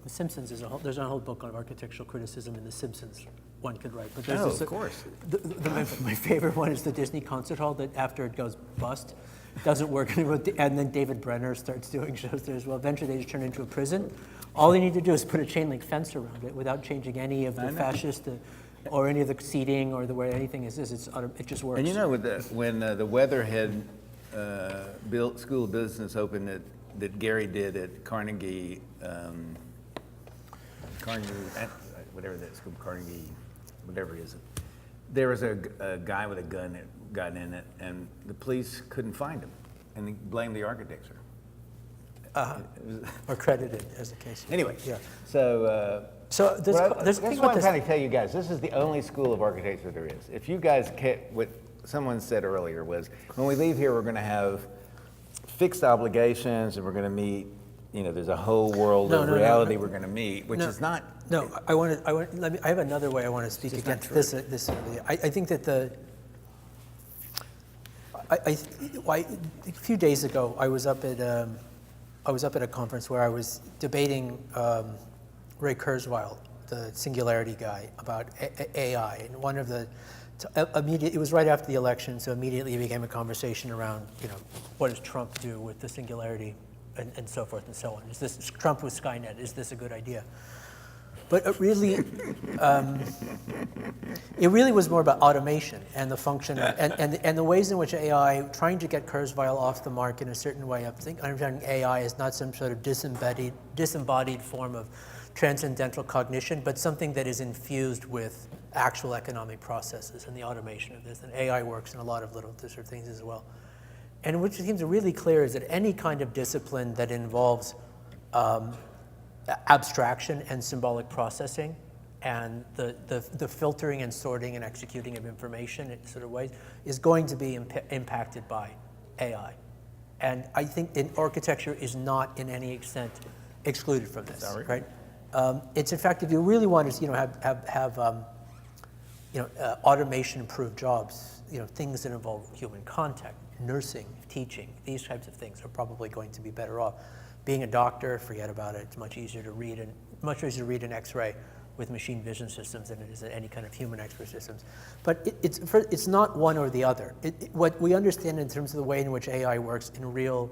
Simpsons is there's a whole book on architectural criticism in The Simpsons one could write. But there's of course. My favorite one is the Disney concert hall that after it goes bust, doesn't work anymore, and then David Brenner starts doing shows there as well. Eventually they just turn it into a prison. All they need to do is put a chain link fence around it without changing any of the fascist or any of the seating or the way anything is. It just works. And you know, when the Weatherhead School of Business opened that Gehry did at Carnegie, whatever that school, Carnegie, whatever it is. There was a guy with a gun that got in it, and the police couldn't find him, and they blamed the architecture. Or credited as a case. Anyway, Yeah. So there's that's what I'm trying to tell you guys. This is the only school of architecture there is. If you guys what someone said earlier was, when we leave here, we're going to have fixed obligations, and we're going to meet. You know, there's a whole world of reality we're going to meet, which is not. No, I have another way I want to speak against this idea. I think that a few days ago I was up at a conference where I was debating Ray Kurzweil, the singularity guy, about AI, and one of the it was right after the election, so immediately it became a conversation around, you know, what does Trump do with the singularity, and so forth and so on. Is this Trump with Skynet? Is this a good idea? But it really was more about automation and the function and the ways in which AI, trying to get Kurzweil off the mark in a certain way. I think understanding AI is not some sort of disembodied form of transcendental cognition, but something that is infused with actual economic processes and the automation of this. And AI works in a lot of little sort of things as well. And what seems really clear is that any kind of discipline that involves abstraction and symbolic processing and the filtering and sorting and executing of information in sort of ways is going to be impacted by AI. And I think architecture is not in any extent excluded from this, right? It's in fact, if you really want to, have automation-proof jobs, things that involve human contact, nursing, teaching, these types of things are probably going to be better off. Being a doctor, forget about it. It's much easier to read an X-ray with machine vision systems than it is any kind of human X-ray systems. But it's not one or the other. What we understand in terms of the way in which AI works in real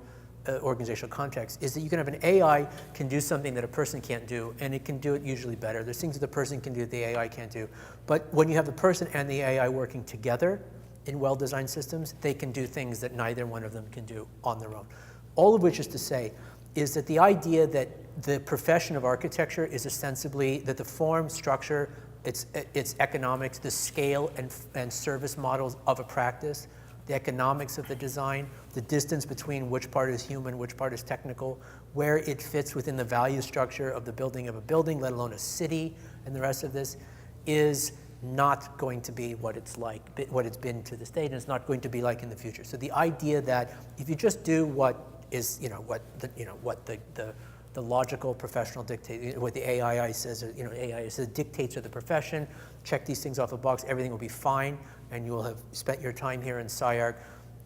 organizational context is that you can have an AI can do something that a person can't do, and it can do it usually better. There's things that the person can do that the AI can't do. But when you have the person and the AI working together in well-designed systems, they can do things that neither one of them can do on their own. All of which is to say is that the idea that the profession of architecture is ostensibly that the form, structure, its economics, the scale and service models of a practice, the economics of the design, the distance between which part is human, which part is technical, where it fits within the value structure of the building of a building, let alone a city, and the rest of this is not going to be what it's like, what it's been to this date, and it's not going to be like in the future. So the idea that if you just do what is, what the logical professional dictate, what the AI says, AI says dictates of the profession, check these things off a box, everything will be fine, and you will have spent your time here in SCI-Arc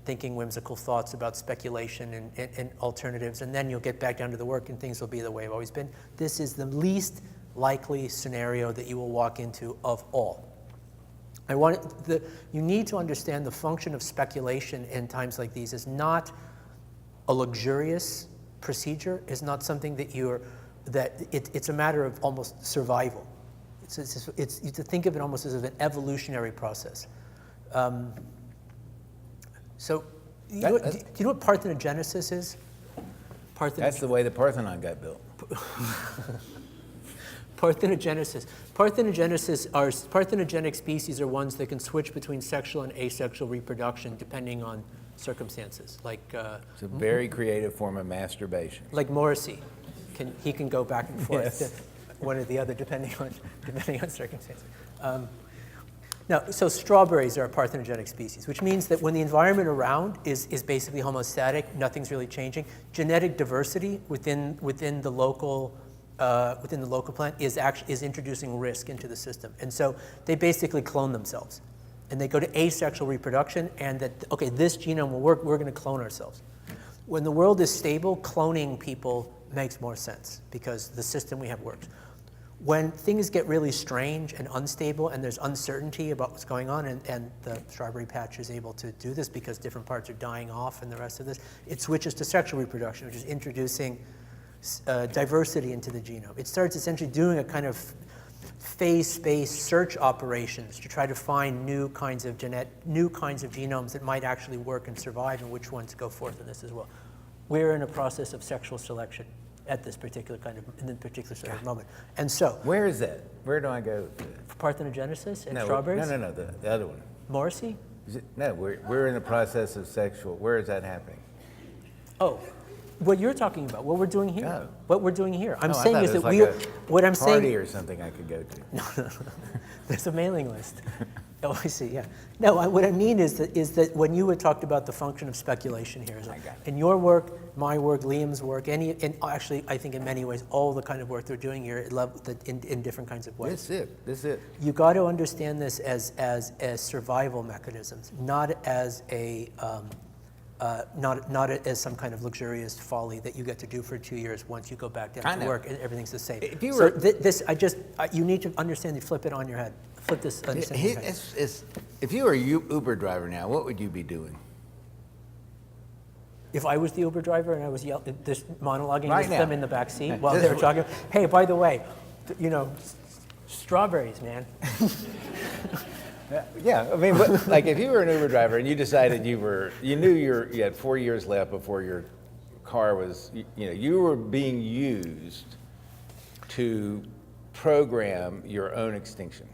thinking whimsical thoughts about speculation and alternatives, and then you'll get back down to the work and things will be the way they've always been. This is the least likely scenario that you will walk into of all. You need to understand the function of speculation in times like these is not a luxurious procedure, is not something that it's a matter of almost survival. It's to think of it almost as an evolutionary process. So, do you know what parthenogenesis is? That's the way the Parthenon got built. Parthenogenesis. Parthenogenic species are ones that can switch between sexual and asexual reproduction depending on circumstances. Like It's a very creative form of masturbation. like Morrissey, he can go back and forth Yes. to one or the other depending on circumstances. Now, so strawberries are a parthenogenic species, which means that when the environment around is basically homostatic, nothing's really changing. Genetic diversity within the local plant is introducing risk into the system, and so they basically clone themselves, and they go to asexual reproduction. And this genome will work. We're going to clone ourselves. When the world is stable, cloning people makes more sense because the system we have works. When things get really strange and unstable and there's uncertainty about what's going on, and the strawberry patch is able to do this because different parts are dying off and the rest of this, it switches to sexual reproduction, which is introducing diversity into the genome. It starts essentially doing a kind of phase space search operations to try to find new kinds of genomes that might actually work and survive, and which ones go forth in this as well. We're in a process of sexual selection at this particular sort of moment. And so, Where is that? Where do I go? parthenogenesis and strawberries? No, the other one. Morrissey? We're in the process of sexual. Where is that happening? Oh, what you're talking about, what we're doing here. No. What we're doing here. I'm No, I saying thought is it that was we, like a what I'm Party saying, or something I could go to. no. There's a mailing list. Oh, I see, yeah. No, what I mean is that when you had talked about the function of speculation here, is I got it. in your work, my work, Liam's work, and actually, I think in many ways, all the kind of work they're doing here in different kinds of ways. This is it. You got to understand this as survival mechanisms, not as not as some kind of luxurious folly that you get to do for 2 years once you go back down to work and everything's the same. If you So were- you need to understand. You flip it on your head. Flip this. Understand. on your head. If you were a Uber driver now, what would you be doing? If I was the Uber driver and I was monologuing Right with now. them in the back seat while This they were is- talking, hey, by the way, strawberries, man. Yeah, I mean, like if you were an Uber driver and you decided you knew you had 4 years left before your car was, you were being used to program your own extinction.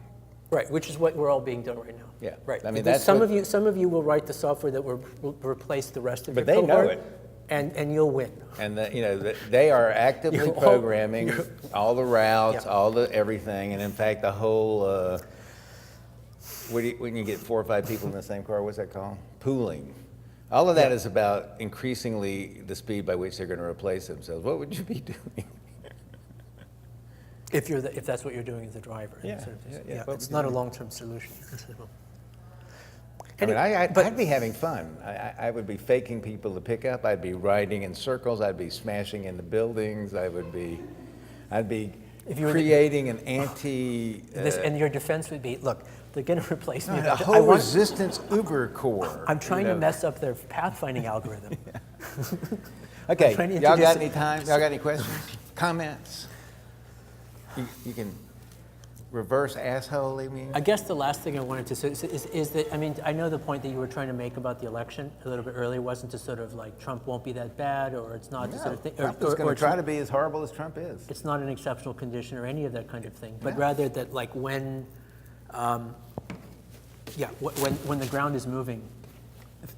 Right, which is what we're all being done right now. Yeah. Right. I mean, Because that's some what- of you will write the software that will replace the rest of But your they know cohort, it. and you'll win. And they are actively You're all- programming all the routes, Yeah. all the everything, and in fact, the whole, when you get 4 or 5 people in the same car, what's that called? Pooling. All of that is about increasingly the speed by which they're going to replace themselves. What would you be doing? If that's what you're doing as a driver. Yeah, Sort of- yeah. What It's would not you a do? long-term solution. I mean, but- I'd be having fun. I would be faking people to pick up. I'd be riding in circles. I'd be smashing into buildings. I'd be If you were- creating an anti. And your defense would be, look, they're going to replace me. A but whole resistance Uber core. I'm trying you to know. mess up their pathfinding algorithm. Okay, I'm trying to y'all got introduce- any time? Y'all got any questions? Comments? You can reverse asshole me. I guess the last thing I wanted to say is that, I mean, I know the point that you were trying to make about the election a little bit earlier wasn't to sort of like Trump won't be that bad, or it's not to sort of thing. Trump is going to try to be as horrible as Trump is. It's not an exceptional condition or any of that kind of thing, but No. rather that like when the ground is moving,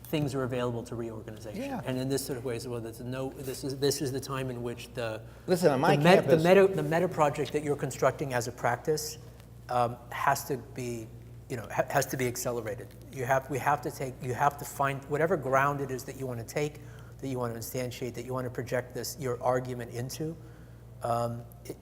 things are available to reorganization. Yeah. And in this sort of way as well, this is the time in which Listen, on my the campus. the meta project that you're constructing as a practice has to be, has to be accelerated. You have to find whatever ground it is that you want to take, that you want to instantiate, that you want to project your argument into.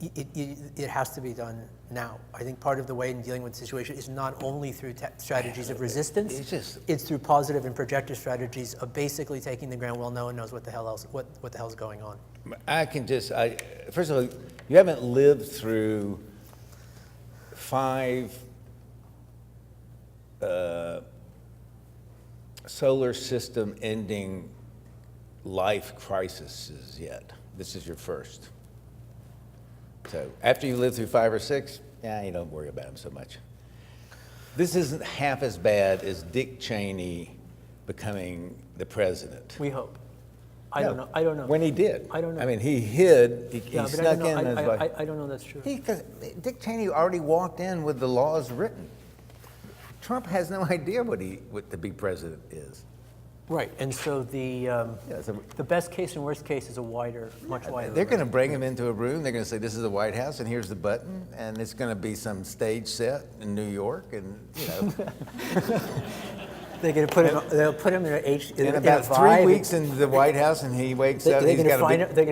It has to be done now. I think part of the way in dealing with the situation is not only through strategies of resistance, it's through positive and projective strategies of basically taking the ground while no one knows what the hell's going on. First of all, you haven't lived through 5 solar system ending life crises yet. This is your first. So after you live through 5 or 6, you don't worry about them so much. This isn't half as bad as Dick Cheney becoming the president. We hope. I don't know. When he did. I don't know. I mean, he hid. He Yeah, but snuck in. I don't know that's true. Because Dick Cheney already walked in with the laws written. Trump has no idea what to be president is. Right, and so the best case and worst case is much wider. They're going to bring him into a room. They're going to say, "This is the White House, and here's the button," and it's going to be some stage set in New York, and They're going to they'll put him in in about 3 weeks in the White House, and he wakes up. They're going to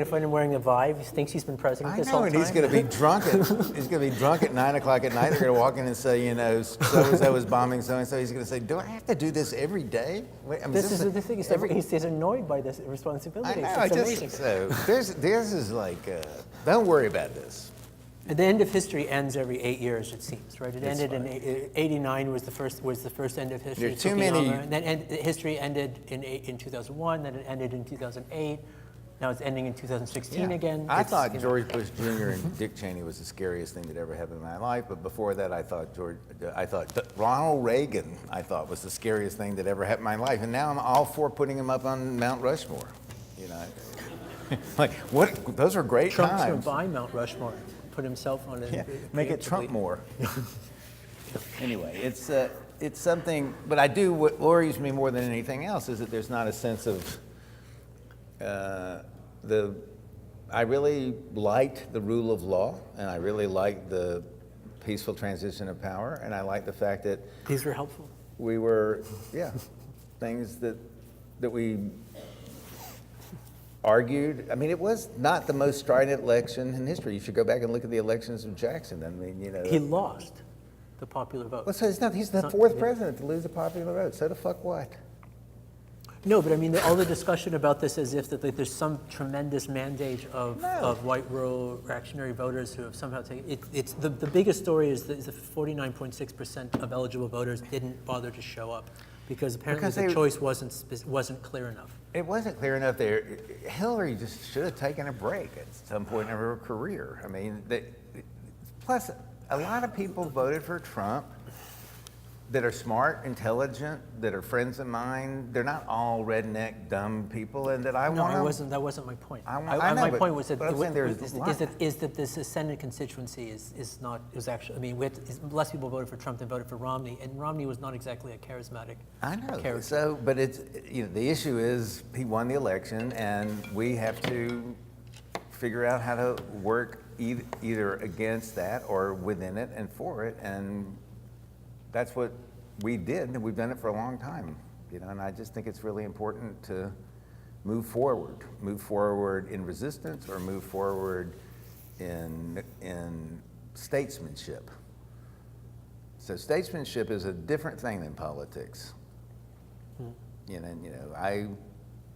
find him wearing a Vive. He thinks he's been president I this know, whole and time. he's going to be drunk. He's going to be drunk at 9 o'clock at night. They're going to walk in and say, so and so is bombing so and so. He's going to say, "Do I have to do this every day?" Wait, I mean, This is the thing. He's annoyed by this responsibility. I know. It's amazing. Theirs is like, don't worry about this. The end of history ends every 8 years, it seems, right? It That's ended right. in '89 was the first end of history. There are too many- And then history ended in 2001. Then it ended in 2008. Now it's ending in 2016 again. I It's, thought George Bush Jr. and Dick Cheney was the scariest thing that ever happened in my life. But before that, I thought Ronald Reagan, was the scariest thing that ever happened in my life. And now I'm all for putting him up on Mount Rushmore. Like what? Those are great Trump's going times. to buy Mount Rushmore, put himself on it. Yeah, make it Trump more. Anyway, it's something. But what worries me more than anything else is that there's not a sense of I really liked the rule of law, and I really liked the peaceful transition of power, and I like the fact that These were helpful. we were, things that we argued. I mean, it was not the most strident election in history. You should go back and look at the elections of Jackson. I mean, He lost the popular vote. Well, so he's the fourth president to lose a popular vote. So the fuck what? No, but I mean, all the discussion about this as if that there's some tremendous mandate of white rural reactionary voters who have somehow taken it. It's the biggest story is that the 49.6% of eligible voters didn't bother to show up because apparently the choice wasn't clear enough. It wasn't clear enough there. Hillary just should have taken a break at some point in her career. I mean, plus a lot of people voted for Trump that are smart, intelligent, that are friends of mine. They're not all redneck, dumb people, and that I No, want it to. wasn't, that wasn't my point. I know, my but- point was that, but I'm saying there's is a lot. that this ascendant constituency is not, is actually, I mean, less people voted for Trump than voted for Romney, and Romney was not exactly a charismatic I know. character. So, but it's, the issue is he won the election, and we have to figure out how to work either against that or within it and for it, and that's what we did, and we've done it for a long time, and I just think it's really important to move forward in resistance or move forward in statesmanship. So statesmanship is a different thing than politics.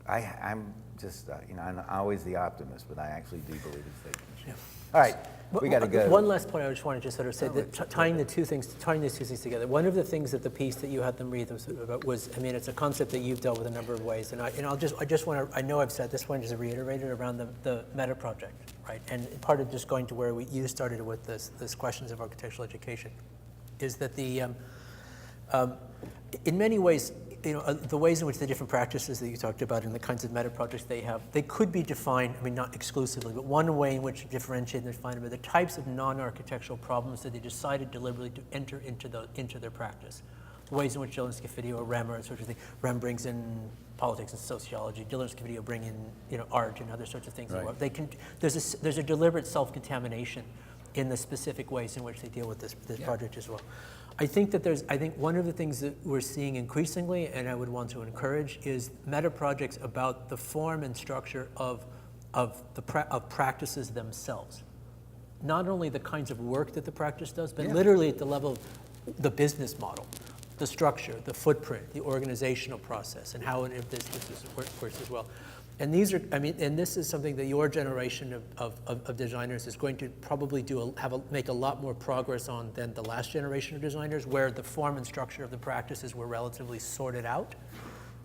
I'm just, I'm always the optimist, but I actually do believe in statesmanship. All right, we got to go. One last point I just wanted to sort of say, that tying these two things together. One of the things that the piece that you had them read was, I mean, it's a concept that you've dealt with a number of ways, and I just want to, I know I've said this one, just reiterated around the meta project, right? And part of just going to where you started with this questions of architectural education, is that in many ways, the ways in which the different practices that you talked about and the kinds of meta projects they have, they could be defined, I mean, not exclusively, but one way in which to differentiate and define them are the types of non-architectural problems that they decided deliberately to enter into their practice. The ways in which Dylan Scafidio or Rem or sort of thing, Rem brings in politics and sociology, Dylan Scafidio bring in, art and other sorts of things. Right. They can, there's a deliberate self-contamination in the specific ways in which they deal with this project as well. I think one of the things that we're seeing increasingly, and I would want to encourage, is meta projects about the form and structure of practices themselves. Not only the kinds of work that the practice does, but literally at the level of the business model, the structure, the footprint, the organizational process, and how this works as well. And these are, I mean, and this is something that your generation of designers is going to probably make a lot more progress on than the last generation of designers, where the form and structure of the practices were relatively sorted out.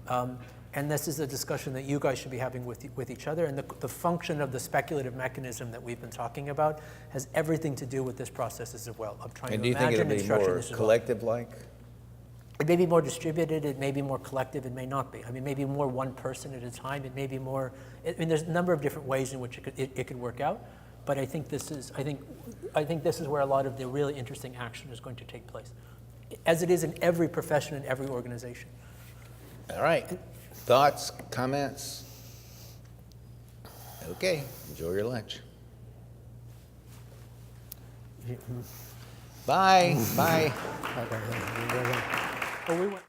And this is a discussion that you guys should be having with each other. And the function of the speculative mechanism that we've been talking about has everything to do with this process as well, of trying And to do you think imagine it'll and be structure more this as well. collective-like? It may be more distributed, it may be more collective, it may not be. I mean, maybe more one person at a time, it may be more, I mean, there's a number of different ways in which it could work out, but I think this is where a lot of the really interesting action is going to take place, as it is in every profession and every organization. All right. Thoughts, comments? Okay, enjoy your lunch. Bye. Bye. Oh, we went.